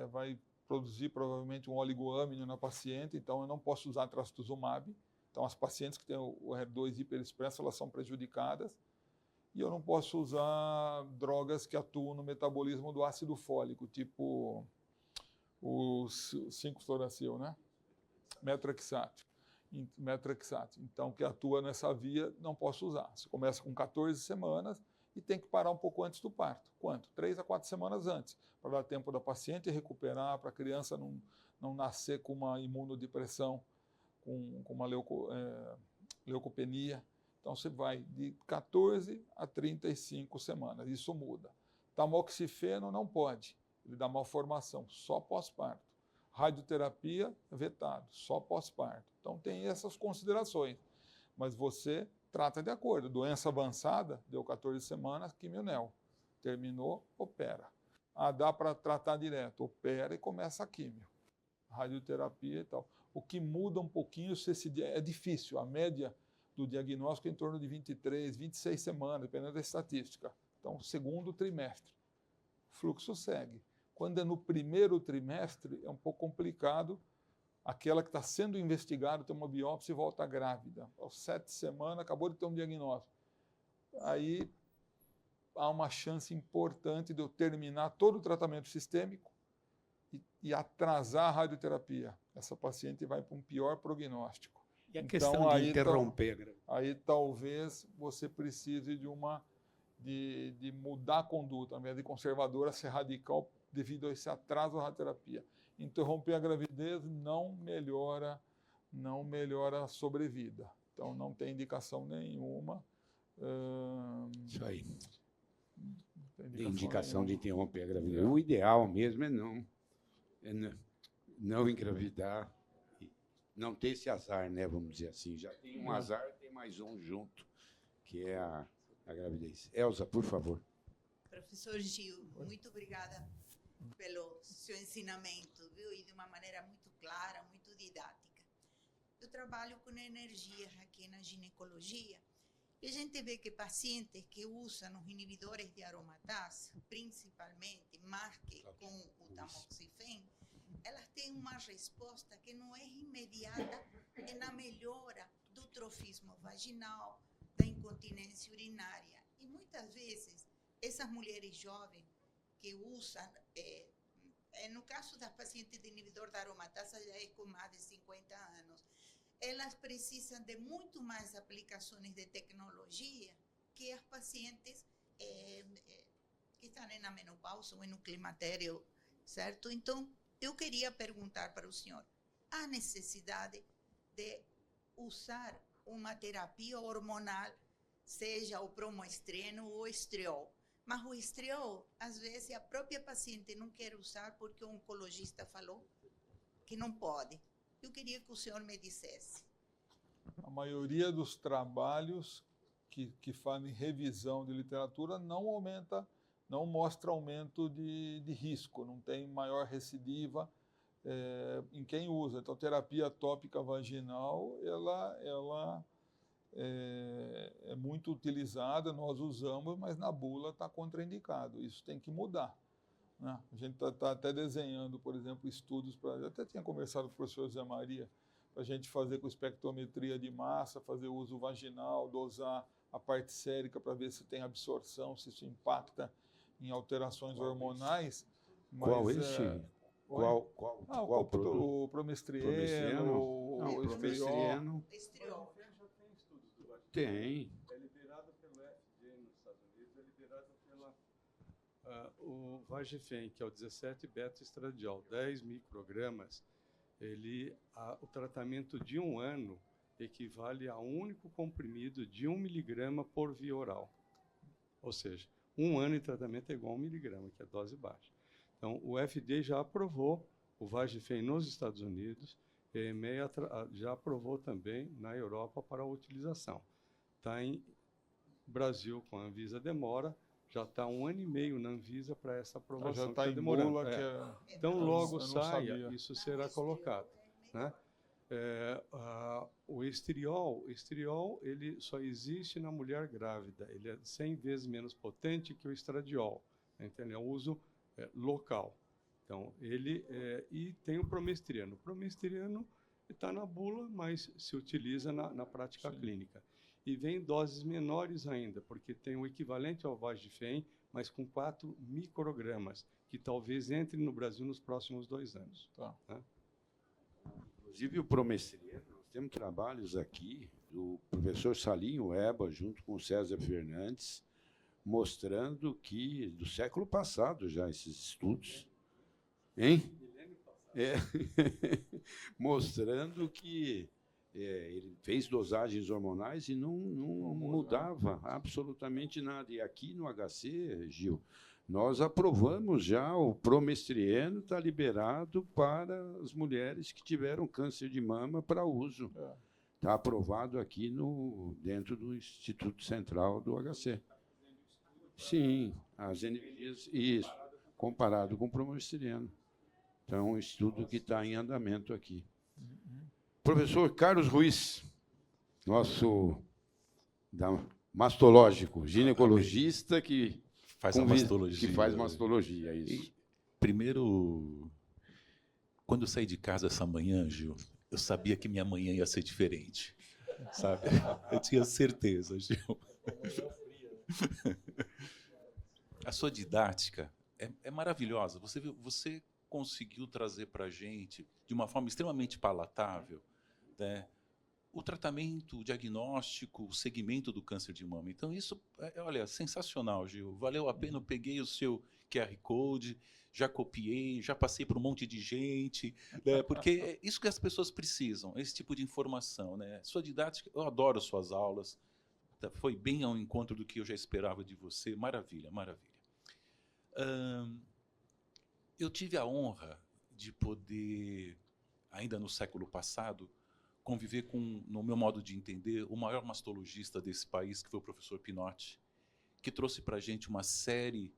vai produzir provavelmente um oligoâmino na paciente, então eu não posso usar trastuzumab. Então, as pacientes que têm o HER2 hiperexpresso, elas são prejudicadas. E eu não posso usar drogas que atuam no metabolismo do ácido fólico, tipo o 5-fluoracil, né? Metrexato. Então, que atua nessa via, não posso usar. Você começa com 14 semanas e tem que parar um pouco antes do parto. Quanto? 3 a 4 semanas antes, para dar tempo da paciente recuperar, para a criança não nascer com uma imunodepressão, com uma leucopenia. Então, você vai de 14 a 35 semanas, isso muda. Tamoxifeno não pode, ele dá malformação, só pós-parto. Radioterapia, vetado, só pós-parto. Então, tem essas considerações, mas você trata de acordo. Doença avançada, deu 14 semanas, quimionel. Terminou, opera. Dá para tratar direto, opera e começa a quimio. Radioterapia e tal. O que muda um pouquinho, é difícil, a média do diagnóstico é em torno de 23, 26 semanas, dependendo da estatística. Então, segundo trimestre. O fluxo segue. Quando é no primeiro trimestre, é um pouco complicado. Aquela que está sendo investigada tem uma biópsia e volta grávida. Aos 7 semanas, acabou de ter um diagnóstico. Aí há uma chance importante de eu terminar todo o tratamento sistêmico e atrasar a radioterapia. Essa paciente vai para um pior prognóstico. E a questão de interromper a gravidez? Aí talvez você precise de mudar a conduta, ao invés de conservadora, ser radical devido a esse atraso da radioterapia. Interromper a gravidez não melhora a sobrevida. Então não tem indicação nenhuma. Isso aí. Tem indicação de interromper a gravidez. O ideal mesmo é não engravidar. Não ter esse azar, né, vamos dizer assim. Já tem um azar, tem mais um junto, que é a gravidez. Elza, por favor. Professor Gil, muito obrigada pelo seu ensinamento, viu? E de uma maneira muito clara, muito didática. Eu trabalho com energia aqui na ginecologia e a gente vê que pacientes que usam os inibidores de aromatase, principalmente, mais que com o tamoxifeno, elas têm uma resposta que não é imediata na melhora do trofismo vaginal, da incontinência urinária. E muitas vezes, essas mulheres jovens que usam, no caso das pacientes de inibidor da aromatase, já é com mais de 50 anos, elas precisam de muito mais aplicações de tecnologia que as pacientes que estão na menopausa ou no climatério, certo? Então, eu queria perguntar para o senhor, há necessidade de usar uma terapia hormonal, seja o promoestreno ou o estriol? Mas o estriol, às vezes, a própria paciente não quer usar porque o oncologista falou que não pode. Eu queria que o senhor me dissesse. A maioria dos trabalhos que fazem revisão de literatura não não mostra aumento de risco, não tem maior recidiva em quem usa. Então, terapia tópica vaginal, ela é muito utilizada, nós usamos, mas na bula está contraindicado. Isso tem que mudar, né? A gente está até desenhando, por exemplo, estudos para... Até tinha conversado com o professor José Maria, para a gente fazer com espectrometria de massa, fazer uso vaginal, dosar a parte sérica para ver se tem absorção, se isso impacta em alterações hormonais. Qual esse? Qual o promestrieno, o estriol. Tem. É liberado pelo FDA nos Estados Unidos, é liberado pela o Vagifem, que é o 17-beta-estradiol, 10 microgramas. O tratamento de 1 ano equivale a um único comprimido de 1 miligrama por via oral. Ou seja, 1 ano de tratamento é igual a 1 miligrama, que é dose baixa. Então, o FDA já aprovou o Vagifem nos Estados Unidos, e a EMEA já aprovou também na Europa para a utilização. Está em Brasil, com a Anvisa demora, já está 1 ano e meio na Anvisa para essa aprovação. Já está em demorando. bula, Então, logo saia, sabia. isso será colocado, né? O estriol, ele só existe na mulher grávida. Ele é 100 vezes menos potente que o estradiol. Entendeu? É um uso local. Então, e tem o promestriano. O promestriano está na bula, mas se utiliza na prática clínica. E vem em doses menores ainda, porque tem o equivalente ao Vagifem, mas com 4 microgramas, que talvez entre no Brasil nos próximos 2 anos. Tá. Né? Inclusive o promestrieno, nós temos trabalhos aqui do professor Salinho Eba, junto com o César Fernandes, mostrando que, do século passado já, esses estudos, hein? Mostrando que ele fez dosagens hormonais e não mudava absolutamente nada. E aqui no HC, Gil, nós aprovamos já o promestrieno, está liberado para as mulheres que tiveram câncer de mama para uso. Está aprovado aqui dentro do Instituto Central do HC. Sim, as energias, isso, comparado com o promestrieno. Então, é um estudo que está em andamento aqui. Professor Carlos Ruiz, nosso mastológico, ginecologista que faz a mastologia. Que faz mastologia, isso. E, primeiro, quando eu saí de casa essa manhã, Gil, eu sabia que minha manhã ia ser diferente, sabe? Eu tinha certeza, Gil. A sua didática é maravilhosa. Você conseguiu trazer para a gente, de uma forma extremamente palatável, né, o tratamento, o diagnóstico, o segmento do câncer de mama. Então, isso, olha, sensacional, Gil. Valeu a pena, eu peguei o seu QR Code, já copiei, já passei para um monte de gente, né, porque é isso que as pessoas precisam, esse tipo de informação, né? Sua didática, eu adoro suas aulas, foi bem ao encontro do que eu já esperava de você. Maravilha, maravilha. Eu tive a honra de poder, ainda no século passado, conviver com, no meu modo de entender, o maior mastologista desse país, que foi o professor Pinotti, que trouxe para a gente uma série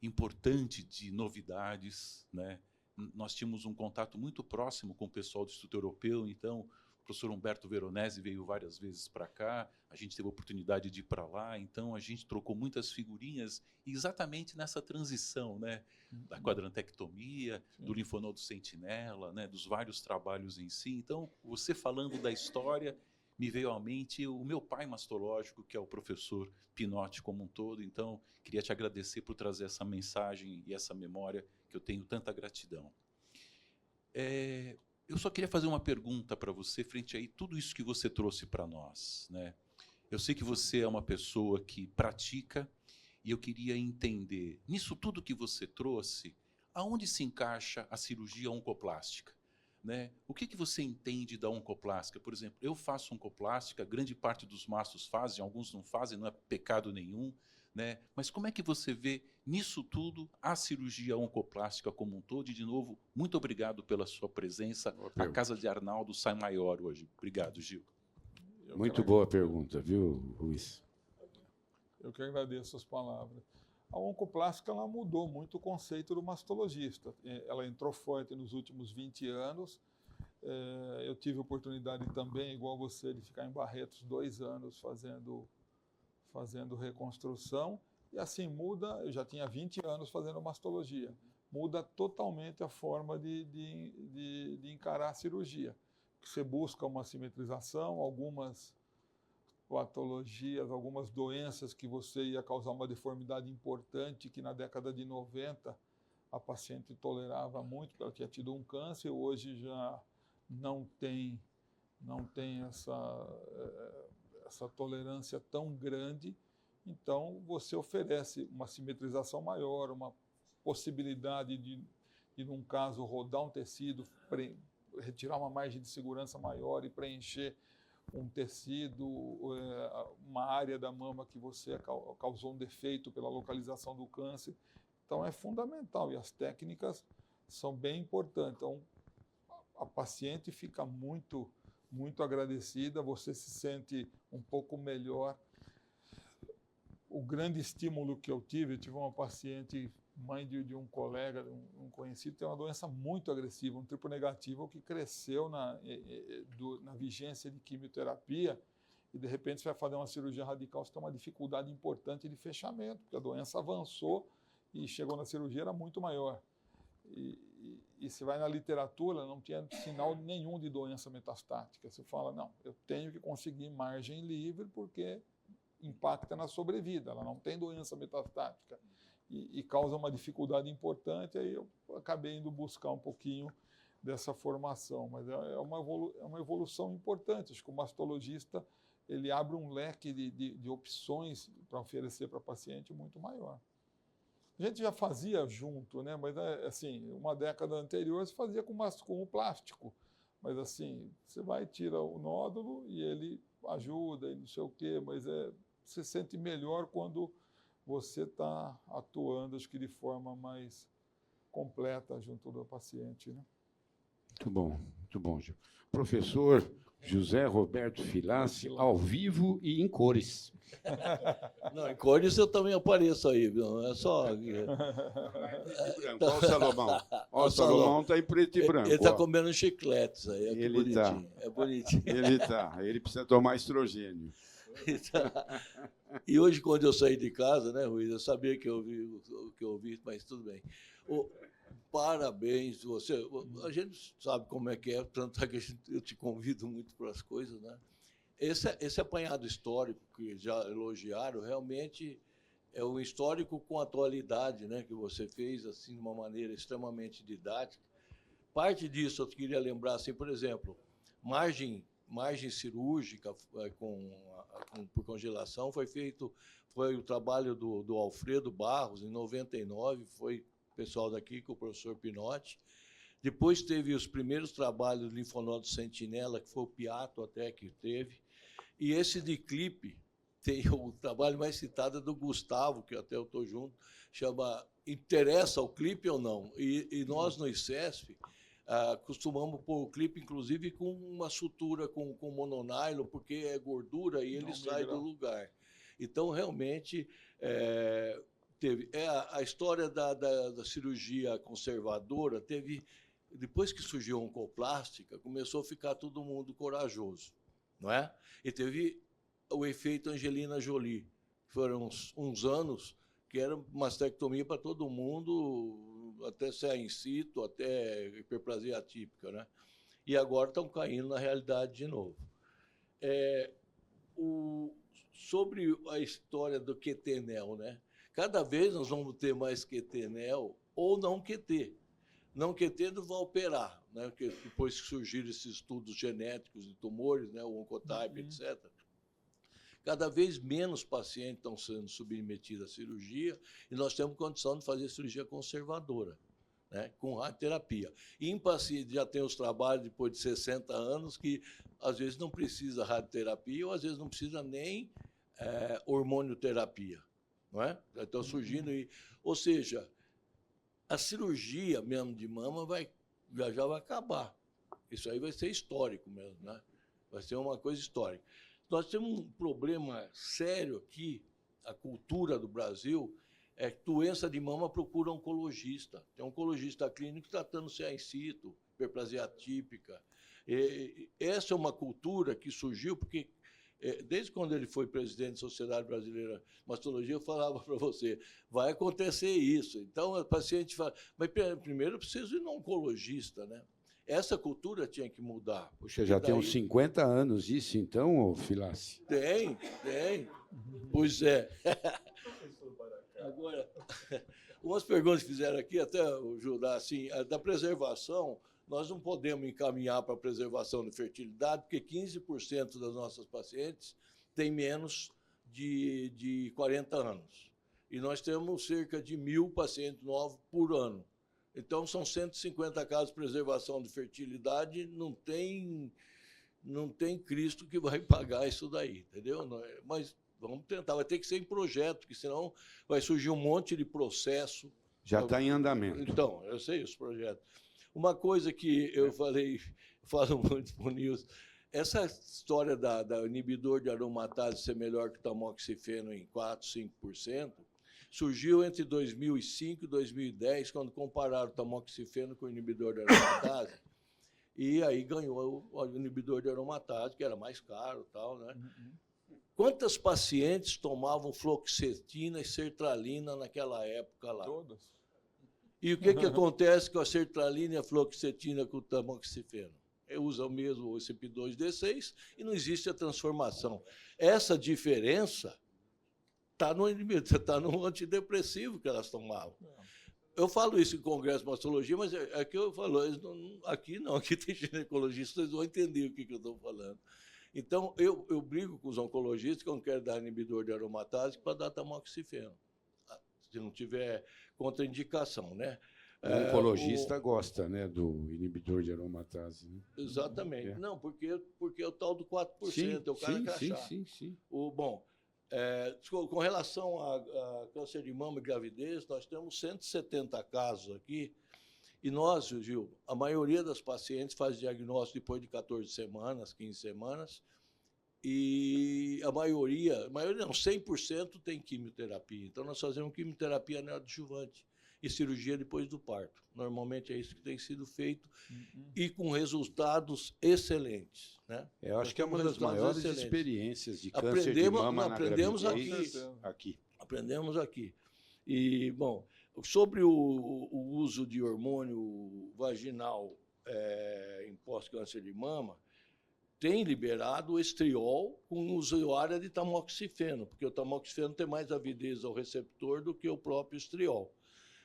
importante de novidades, né? Nós tínhamos um contato muito próximo com o pessoal do Instituto Europeu, então o professor Humberto Veronese veio várias vezes para cá, a gente teve a oportunidade de ir para lá, então a gente trocou muitas figurinhas exatamente nessa transição, né, da quadrantectomia, do linfonodo sentinela, né, dos vários trabalhos em si. Então, você falando da história, me veio à mente o meu pai mastológico, que é o professor Pinotti como um todo. Então, queria te agradecer por trazer essa mensagem e essa memória, que eu tenho tanta gratidão. Eu só queria fazer uma pergunta para você, frente a tudo isso que você trouxe para nós, né? Eu sei que você é uma pessoa que pratica, e eu queria entender, nisso tudo que você trouxe, aonde se encaixa a cirurgia oncoplástica? Né? O que você entende da oncoplástica? Por exemplo, eu faço oncoplástica, grande parte dos mastros fazem, alguns não fazem, não é pecado nenhum, né? Mas como é que você vê nisso tudo a cirurgia oncoplástica como um todo? E, de novo, muito obrigado pela sua presença. A Casa de Arnaldo sai maior hoje. Obrigado, Gil. Muito boa pergunta, viu, Ruiz? Eu que agradeço as palavras. A oncoplástica ela mudou muito o conceito do mastologista. Ela entrou forte nos últimos 20 anos. Eu tive a oportunidade também, igual você, de ficar em Barretos 2 anos fazendo reconstrução. E assim muda, eu já tinha 20 anos fazendo mastologia. Muda totalmente a forma de encarar a cirurgia. Você busca uma simetrização, algumas patologias, algumas doenças que você ia causar uma deformidade importante, que na década de 90 a paciente tolerava muito, porque ela tinha tido um câncer, hoje já não tem essa tolerância tão grande. Então, você oferece uma simetrização maior, uma possibilidade de num caso, rodar um tecido, retirar uma margem de segurança maior e preencher um tecido, uma área da mama que você causou um defeito pela localização do câncer. Então, é fundamental e as técnicas são bem importantes. Então, a paciente fica muito, muito agradecida, você se sente um pouco melhor. O grande estímulo que eu tive uma paciente, mãe de um colega, um conhecido, tem uma doença muito agressiva, um triplo negativo, que cresceu na vigência de quimioterapia, e de repente você vai fazer uma cirurgia radical, você tem uma dificuldade importante de fechamento, porque a doença avançou e chegou na cirurgia, era muito maior. E você vai na literatura, não tinha sinal nenhum de doença metastática. Você fala, não, eu tenho que conseguir margem livre porque impacta na sobrevida, ela não tem doença metastática e causa uma dificuldade importante. Aí eu acabei indo buscar um pouquinho dessa formação, mas é uma evolução importante. Acho que o mastologista ele abre um leque de opções para oferecer para o paciente muito maior. A gente já fazia junto, né? Mas assim, uma década anterior se fazia com o plástico, mas assim, você vai tira o nódulo e ele ajuda e não sei o quê, mas você sente melhor quando você está atuando, acho que de forma mais completa junto do paciente, né? Muito bom, Gil. Professor José Roberto Filassi, ao vivo e em cores. Não, em cores eu também apareço aí, viu? Não é só... Olha o Salomão. Olha, o Salomão está em preto e branco. Ele está comendo chicletes aí, é bonitinho. É bonitinho. Ele precisa tomar estrogênio. E hoje, quando eu saí de casa, né, Ruiz, eu sabia que eu ouvi, mas tudo bem. Parabéns, você. A gente sabe como é que é, tanto é que eu te convido muito para as coisas, né? Esse apanhado histórico que já elogiaram, realmente é um histórico com atualidade, né, que você fez assim de uma maneira extremamente didática. Parte disso eu queria lembrar, assim, por exemplo, margem cirúrgica por congelação foi o trabalho do Alfredo Barros, em 99, foi o pessoal daqui com o professor Pinotti. Depois teve os primeiros trabalhos do linfonodo sentinela, que foi o Piatto até que teve. E esse de clipe, tem o trabalho mais citado do Gustavo, que até eu estou junto, chama Interessa o clipe ou não? E nós no ICESF costumamos pôr o clipe, inclusive, com uma sutura com mononylon, porque é gordura e ele sai do lugar. Então, realmente, teve... a história da cirurgia conservadora teve... Depois que surgiu a oncoplástica, começou a ficar todo mundo corajoso, não é? E teve o efeito Angelina Jolie. Foram uns anos que era mastectomia para todo mundo, até ser in situ, até hiperplasia atípica, né? E agora estão caindo na realidade de novo. Sobre a história do QT-NEL, né? Cada vez nós vamos ter mais QT-NEL ou não QT. Não QT não vai operar, né? Porque depois que surgiram esses estudos genéticos de tumores, né? O Oncotype, etc., cada vez menos pacientes estão sendo submetidos à cirurgia e nós temos condição de fazer cirurgia conservadora, né? Com radioterapia. E em pacientes já tem os trabalhos depois de 60 anos que às vezes não precisa radioterapia ou às vezes não precisa nem hormonioterapia, não é? Já estão surgindo, ou seja, a cirurgia mesmo de mama já vai acabar. Isso aí vai ser histórico mesmo, né? Vai ser uma coisa histórica. Nós temos um problema sério aqui, a cultura do Brasil doença de mama procura oncologista. Tem um oncologista clínico tratando CA in situ, hiperplasia atípica. Essa é uma cultura que surgiu porque, desde quando ele foi presidente da Sociedade Brasileira de Mastologia, eu falava para você, vai acontecer isso. Então, o paciente fala, mas primeiro eu preciso ir no oncologista, né? Essa cultura tinha que mudar. Poxa, já tem uns 50 anos isso, então, Filassi? Tem. Pois é. Agora, umas perguntas que fizeram aqui, até o Judá, assim, da preservação, nós não podemos encaminhar para a preservação de fertilidade, porque 15% das nossas pacientes têm menos de 40 anos. E nós temos cerca de 1.000 pacientes novos por ano. Então, são 150 casos de preservação de fertilidade, não tem Cristo que vai pagar isso daí, entendeu? Mas vamos tentar, vai ter que ser em projeto, porque senão vai surgir um monte de processo. Já está em andamento. Então, eu sei os projetos. Uma coisa que eu falo muito para o Nilson, essa história da inibidor de aromatase ser melhor que o tamoxifeno em 4%, 5%, surgiu entre 2005 e 2010, quando compararam o tamoxifeno com o inibidor de aromatase, e aí ganhou o inibidor de aromatase, que era mais caro, tal, né? Quantas pacientes tomavam fluoxetina e sertralina naquela época lá? Todas. E o que acontece com a sertralina e a fluoxetina com o tamoxifeno? Usa o mesmo CYP2D6 e não existe a transformação. Essa diferença está no antidepressivo que elas tomavam. Eu falo isso em congresso de mastologia, mas aqui eu falo, aqui não, aqui tem ginecologistas, vocês vão entender o que eu estou falando. Então, eu brigo com os oncologistas que eu não quero dar inibidor de aromatase para dar tamoxifeno, se não tiver contraindicação, né? O oncologista gosta, né, do inibidor de aromatase. Né? Exatamente. Não, porque é o tal do 4%, sim, é o cara crachá. Sim. Com relação a câncer de mama e gravidez, nós temos 170 casos aqui, e nós, Gil, a maioria das pacientes faz diagnóstico depois de 14 semanas, 15 semanas, e a maioria não, 100% tem quimioterapia. Então, nós fazemos quimioterapia neoadjuvante e cirurgia depois do parto. Normalmente é isso que tem sido feito e com resultados excelentes. Né? Eu acho que é uma das maiores experiências de câncer de mama na gravidez. Aprendemos aqui. E, bom, sobre o uso de hormônio vaginal em pós-câncer de mama, tem liberado o estriol com usuária de tamoxifeno, porque o tamoxifeno tem mais avidez ao receptor do que o próprio estriol.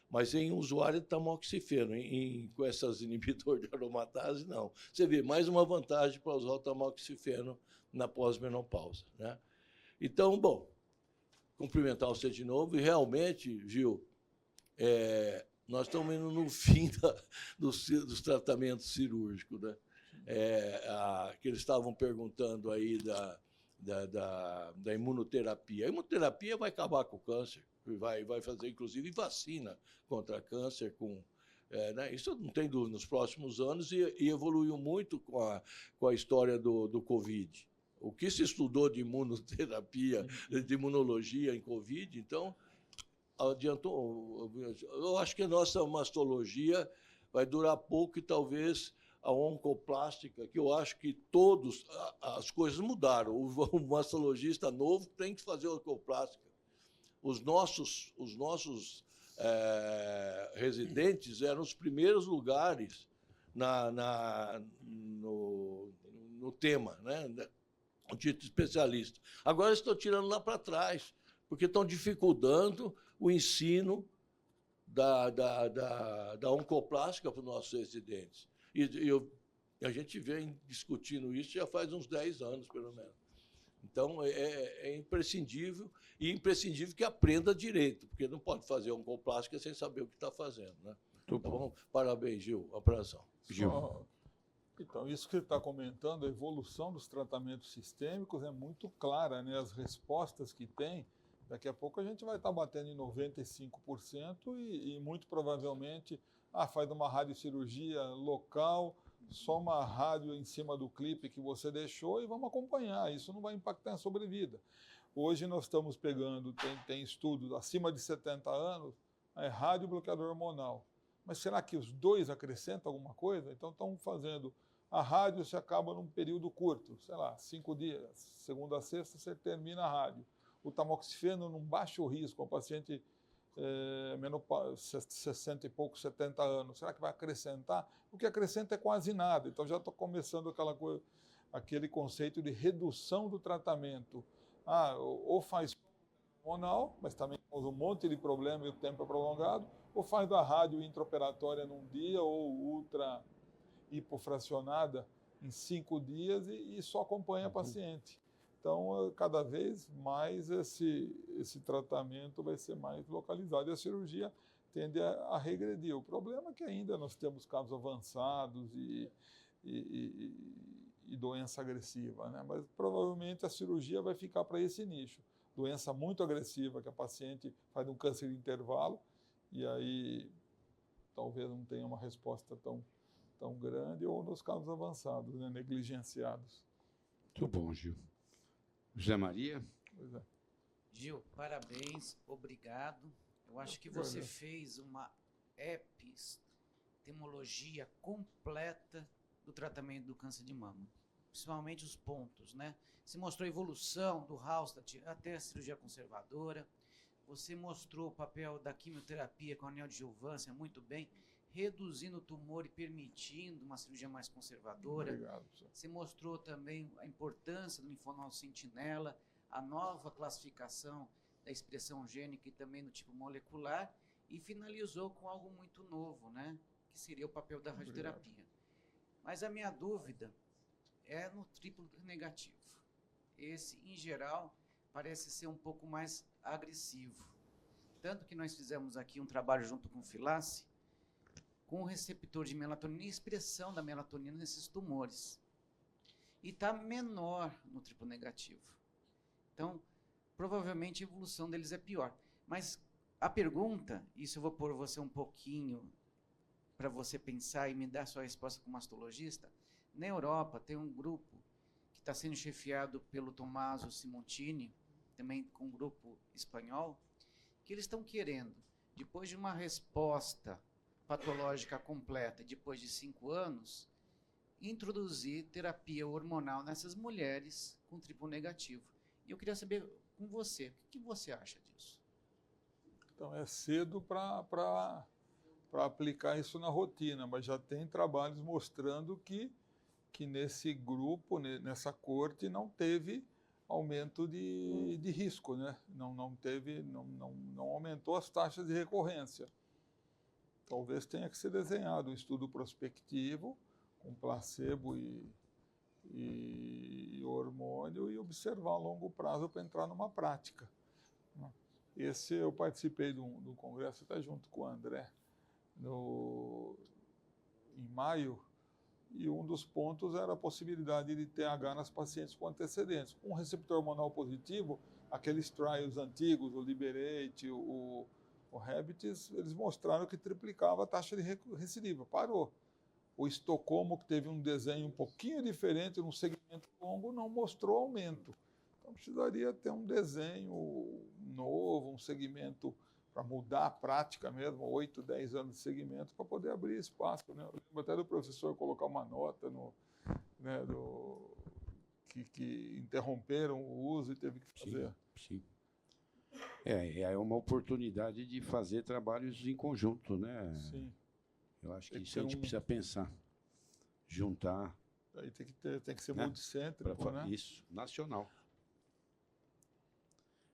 Mas em usuário de tamoxifeno, com essas inibidores de aromatase, não. Você vê, mais uma vantagem para usar o tamoxifeno na pós-menopausa. Né? Então, bom, cumprimentar você de novo, e realmente, Gil, nós estamos indo no fim dos tratamentos cirúrgicos, né? Que eles estavam perguntando aí da imunoterapia. A imunoterapia vai acabar com o câncer, vai fazer, inclusive, vacina contra câncer. Né? Isso não tem dúvida, nos próximos anos, e evoluiu muito com a história do Covid. O que se estudou de imunoterapia, de imunologia em Covid, então, adiantou. Eu acho que a nossa mastologia vai durar pouco e talvez a oncoplástica, que eu acho que as coisas mudaram. O mastologista novo tem que fazer oncoplástica. Os nossos residentes eram os primeiros lugares no tema, né? O título de especialista. Agora estão tirando lá para trás, porque estão dificultando o ensino da oncoplástica para os nossos residentes. E a gente vem discutindo isso já faz uns 10 anos, pelo menos. Então, é imprescindível, e imprescindível que aprenda direito, porque não pode fazer oncoplástica sem saber o que está fazendo. Né? Tá bom? Parabéns, Gil. Abração. Então, isso que ele está comentando, a evolução dos tratamentos sistêmicos é muito clara, né? As respostas que tem, daqui a pouco a gente vai estar batendo em 95% e muito provavelmente faz uma radiocirurgia local, soma a rádio em cima do clipe que você deixou e vamos acompanhar. Isso não vai impactar a sobrevida. Hoje nós estamos pegando, tem estudos acima de 70 anos, é rádio e bloqueador hormonal. Mas será que os dois acrescentam alguma coisa? Então estão fazendo. A rádio se acaba num período curto, sei lá, 5 dias, segunda a sexta você termina a rádio. O tamoxifeno num baixo risco, o paciente menopausa, 60 e pouco, 70 anos, será que vai acrescentar? O que acrescenta é quase nada. Então já estou começando aquele conceito de redução do tratamento. Ou faz hormonal, mas também causa um monte de problema e o tempo é prolongado, ou faz da rádio intraoperatória num dia ou ultra hipofracionada em 5 dias e só acompanha a paciente. Então, cada vez mais esse tratamento vai ser mais localizado e a cirurgia tende a regredir. O problema é que ainda nós temos casos avançados e doença agressiva, né? Mas provavelmente a cirurgia vai ficar para esse nicho. Doença muito agressiva, que a paciente faz um câncer de intervalo e aí talvez não tenha uma resposta tão grande, ou nos casos avançados, né, negligenciados. Muito bom, Gil. José Maria? Pois é. Gil, parabéns, obrigado. Eu acho que você fez uma epistemologia completa do tratamento do câncer de mama, principalmente os pontos, né? Você mostrou a evolução do Hallstatt até a cirurgia conservadora, você mostrou o papel da quimioterapia com a neoadjuvância muito bem, reduzindo o tumor e permitindo uma cirurgia mais conservadora. Obrigado, professor. Você mostrou também a importância do linfonodo sentinela, a nova classificação da expressão gênica e também no tipo molecular, e finalizou com algo muito novo, né? Que seria o papel da radioterapia. Mas a minha dúvida é no triplo negativo. Esse, em geral, parece ser um pouco mais agressivo. Tanto que nós fizemos aqui um trabalho junto com o Filace, com o receptor de melatonina e expressão da melatonina nesses tumores. E está menor no triplo negativo. Então, provavelmente a evolução deles é pior. Mas a pergunta, isso eu vou pôr você um pouquinho para você pensar e me dar sua resposta como mastologista. Na Europa tem um grupo que está sendo chefiado pelo Tommaso Simontini, também com um grupo espanhol, que eles estão querendo, depois de uma resposta patológica completa, depois de 5 anos, introduzir terapia hormonal nessas mulheres com triplo negativo. E eu queria saber com você, o que você acha disso? Então, é cedo para aplicar isso na rotina, mas já tem trabalhos mostrando que nesse grupo, nessa corte, não teve aumento de risco, né? Não aumentou as taxas de recorrência. Talvez tenha que ser desenhado um estudo prospectivo, com placebo e hormônio, e observar a longo prazo para entrar numa prática. Esse eu participei do congresso até junto com o André, em maio, e um dos pontos era a possibilidade de TH nas pacientes com antecedentes. Com receptor hormonal positivo, aqueles trials antigos, o Liberate, o Habits, eles mostraram que triplicava a taxa de recidiva, parou. O Estocolmo, que teve um desenho um pouquinho diferente num segmento longo, não mostrou aumento. Então precisaria ter um desenho novo, um segmento para mudar a prática mesmo, 8, 10 anos de segmento, para poder abrir espaço, né? Eu lembro até do professor colocar uma nota que interromperam o uso e teve que fazer. Sim. É uma oportunidade de fazer trabalhos em conjunto, né? Sim. Eu acho que isso a gente precisa pensar, juntar. Aí tem que ser, né? multicêntrico, né? Isso, nacional.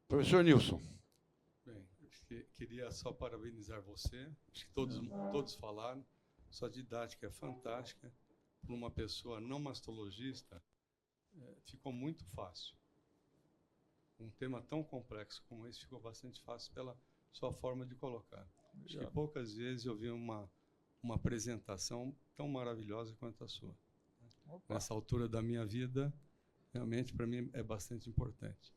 Professor Nilson. Bem, queria só parabenizar você, acho que todos falaram, sua didática é fantástica, para uma pessoa não mastologista, ficou muito fácil. Um tema tão complexo como esse ficou bastante fácil pela sua forma de colocar. Acho que poucas vezes eu vi uma apresentação tão maravilhosa quanto a sua. Opa. Nessa altura da minha vida, realmente, para mim, é bastante importante.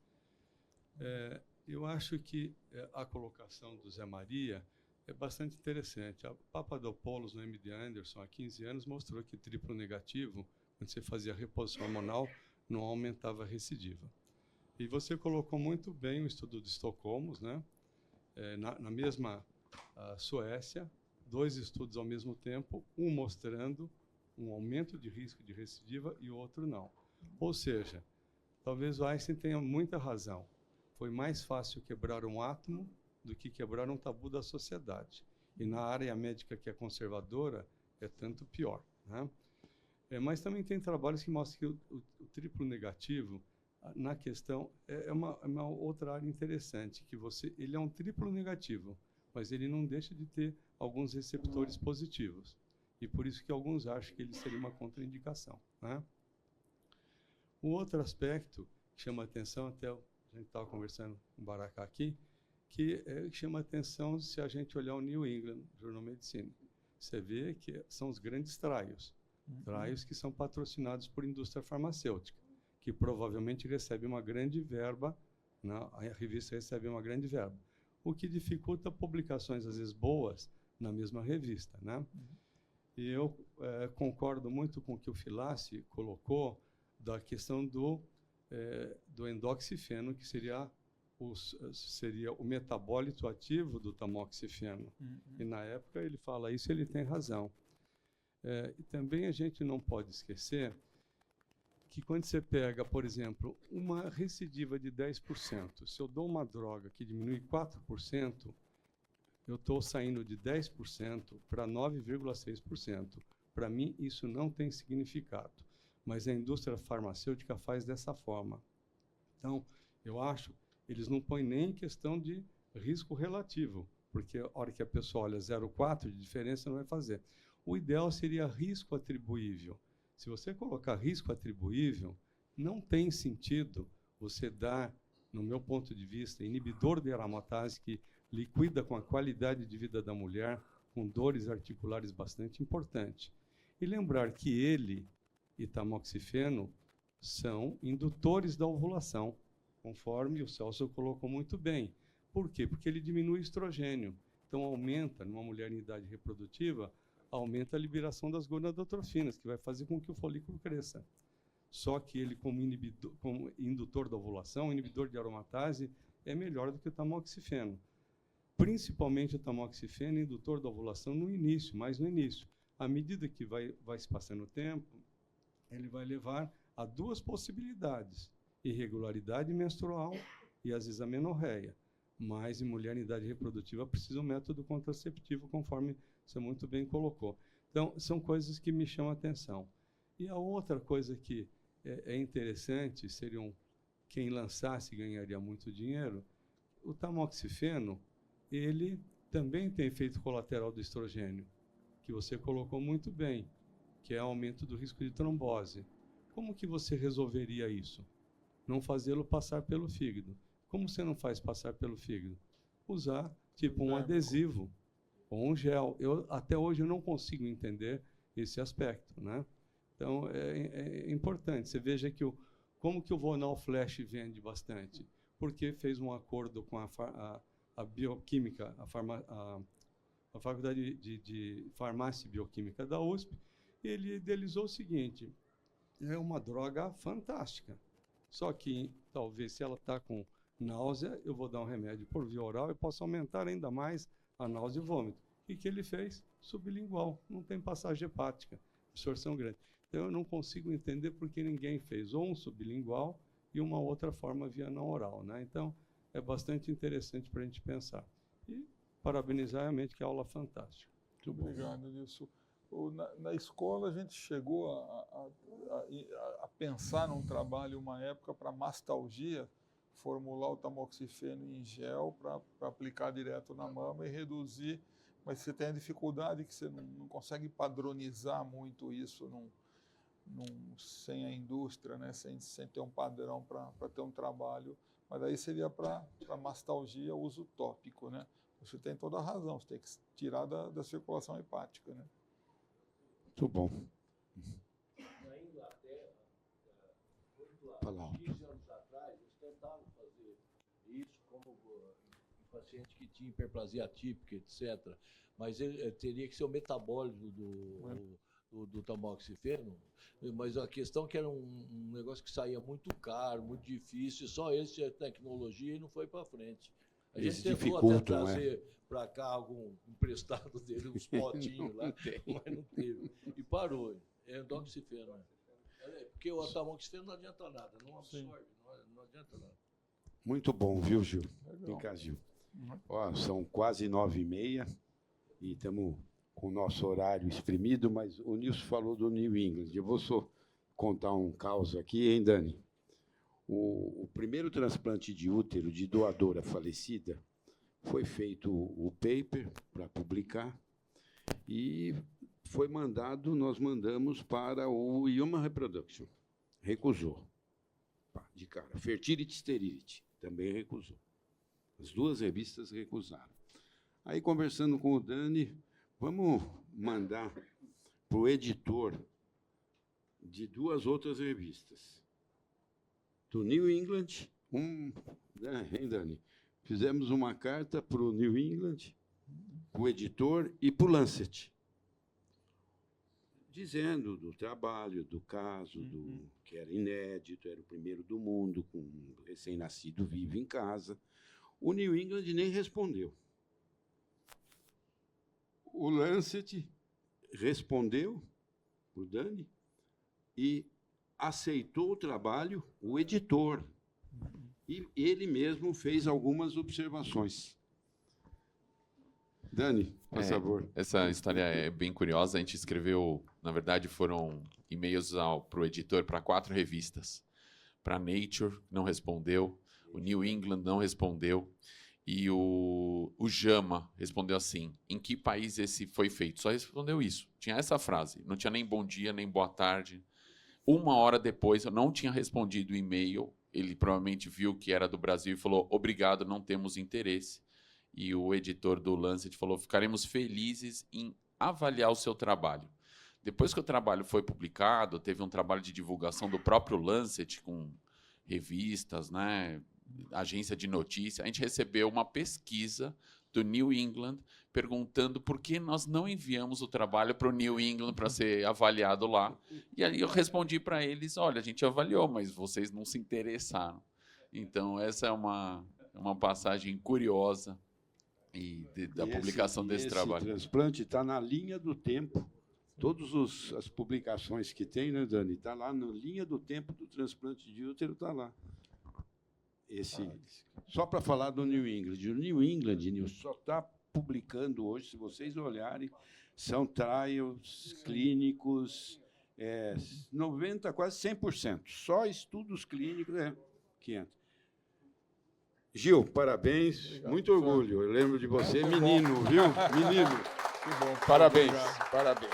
Eu acho que a colocação do Zé Maria é bastante interessante. A Papadopoulos, no MD Anderson, há 15 anos, mostrou que triplo negativo, quando você fazia reposição hormonal, não aumentava a recidiva. E você colocou muito bem o estudo de Estocolmo, né? Na mesma Suécia, 2 estudos ao mesmo tempo, um mostrando um aumento de risco de recidiva e o outro não. Ou seja, talvez o Einstein tenha muita razão. Foi mais fácil quebrar um átomo do que quebrar um tabu da sociedade. E na área médica que é conservadora, é tanto pior, né? Mas também tem trabalhos que mostram que o triplo negativo, na questão, é uma outra área interessante, que ele é um triplo negativo, mas ele não deixa de ter alguns receptores positivos. E por isso que alguns acham que ele seria uma contraindicação, né? Um outro aspecto que chama atenção, até a gente estava conversando com o Baracá aqui, que chama atenção se a gente olhar o New England Journal of Medicine. Você vê que são os grandes trials, trials que são patrocinados por indústria farmacêutica, que provavelmente recebe uma grande verba, né? A revista recebe uma grande verba, o que dificulta publicações, às vezes, boas na mesma revista, né? E eu concordo muito com o que o Filassi colocou da questão do endoxifeno, que seria o metabólito ativo do tamoxifeno. E na época ele fala isso, ele tem razão. E também a gente não pode esquecer que quando você pega, por exemplo, uma recidiva de 10%, se eu dou uma droga que diminui 4%, eu estou saindo de 10% para 9,6%. Para mim, isso não tem significado, mas a indústria farmacêutica faz dessa forma. Então, eu acho, eles não põem nem questão de risco relativo, porque a hora que a pessoa olha 0,4 de diferença não vai fazer. O ideal seria risco atribuível. Se você colocar risco atribuível, não tem sentido você dar, no meu ponto de vista, inibidor de aromatase que liquida com a qualidade de vida da mulher, com dores articulares bastante importantes. E lembrar que ele e tamoxifeno são indutores da ovulação, conforme o Celso colocou muito bem. Por quê? Porque ele diminui o estrogênio. Então, aumenta, numa mulher em idade reprodutiva, aumenta a liberação das gonadotrofinas, que vai fazer com que o folículo cresça. Só que ele, como indutor da ovulação, inibidor de aromatase, é melhor do que o tamoxifeno. Principalmente o tamoxifeno, indutor da ovulação no início, mais no início. À medida que vai se passando o tempo, ele vai levar a 2 possibilidades: irregularidade menstrual e, às vezes, amenorreia. Mas, em mulher em idade reprodutiva, precisa um método contraceptivo, conforme você muito bem colocou. Então, são coisas que me chamam a atenção. E a outra coisa que é interessante, quem lançasse ganharia muito dinheiro, o tamoxifeno, ele também tem efeito colateral do estrogênio, que você colocou muito bem, que é aumento do risco de trombose. Como que você resolveria isso? Não fazê-lo passar pelo fígado. Como você não faz passar pelo fígado? Usar, tipo, um adesivo ou um gel. Até hoje eu não consigo entender esse aspecto, né? Então, é importante. Você veja que como que o Vonal Flash vende bastante? Porque fez um acordo com a bioquímica, a Faculdade de Farmácia e Bioquímica da USP, e ele idealizou o seguinte: é uma droga fantástica. Só que, talvez, se ela está com náusea, eu vou dar um remédio por via oral e posso aumentar ainda mais a náusea e vômito. E que ele fez? Sublingual, não tem passagem hepática, absorção grande. Então, eu não consigo entender por que ninguém fez ou um sublingual e uma outra forma via não oral, né? Então, é bastante interessante para a gente pensar. E parabenizar realmente, que é aula fantástica. Muito obrigado, Nilson. Na escola, a gente chegou a pensar num trabalho, uma época, para mastalgia, formular o tamoxifeno em gel para aplicar direto na mama e reduzir, mas você tem a dificuldade que você não consegue padronizar muito isso sem a indústria, né? sem ter um padrão para ter um trabalho, mas aí seria para mastalgia uso tópico, né? Você tem toda a razão, você tem que tirar da circulação hepática, né? Muito bom. Na Inglaterra, 15 anos atrás, eles tentaram fazer isso como paciente que tinha hiperplasia atípica, etc. Mas ele teria que ser o metabólico do tamoxifeno. Mas a questão é que era um negócio que saía muito caro, muito difícil, só ele tinha tecnologia e não foi para frente. A gente tentou até trazer para cá algum emprestado dele, uns potinhos lá, mas não teve. E parou. É endoxifeno. Porque o tamoxifeno não adianta nada, não absorve, não adianta nada. Muito bom, viu, Gil? Vem cá, Gil. Ó, são quase 9h30 e estamos com o nosso horário espremido, mas o Nilson falou do New England. Eu vou só contar um caos aqui, hein, Dani? O primeiro transplante de útero de doadora falecida foi feito o paper para publicar e foi mandado, nós mandamos para o Human Reproduction. Recusou. De cara. Fertility Sterility também recusou. As duas revistas recusaram. Aí, conversando com o Dani, vamos mandar para o editor de duas outras revistas. Do New England, hein, Dani? Fizemos uma carta para o New England, para o editor e para o Lancet, dizendo do trabalho, do caso, que era inédito, era o primeiro do mundo, com um recém-nascido vivo em casa. O New England nem respondeu. O Lancet respondeu, o Dani, e aceitou o trabalho, o editor. E ele mesmo fez algumas observações. Dani, por favor. Essa história é bem curiosa. A gente escreveu, na verdade, foram e-mails para o editor para 4 revistas. Para Nature, não respondeu. O New England não respondeu. E o JAMA respondeu assim: em que país esse foi feito? Só respondeu isso. Tinha essa frase. Não tinha nem bom dia, nem boa tarde. 1 hora depois, eu não tinha respondido o e-mail. Ele provavelmente viu que era do Brasil e falou: obrigado, não temos interesse. E o editor do Lancet falou: ficaremos felizes em avaliar o seu trabalho. Depois que o trabalho foi publicado, teve um trabalho de divulgação do próprio Lancet, com revistas, né, agência de notícia. A gente recebeu uma pesquisa do New England perguntando por que nós não enviamos o trabalho para o New England para ser avaliado lá. E aí eu respondi para eles: olha, a gente avaliou, mas vocês não se interessaram. Então, essa é uma passagem curiosa da publicação desse trabalho. Esse transplante está na linha do tempo. Todas as publicações que tem, né, Dani? Está lá na linha do tempo do transplante de útero, está lá. Só para falar do New England. O New England só está publicando hoje, se vocês olharem, são trials clínicos, 90%, quase 100%. Só estudos clínicos que entram. Gil, parabéns, obrigado, muito orgulho. Eu lembro de você, menino, viu? Menino. Que bom. Parabéns, Obrigado. parabéns.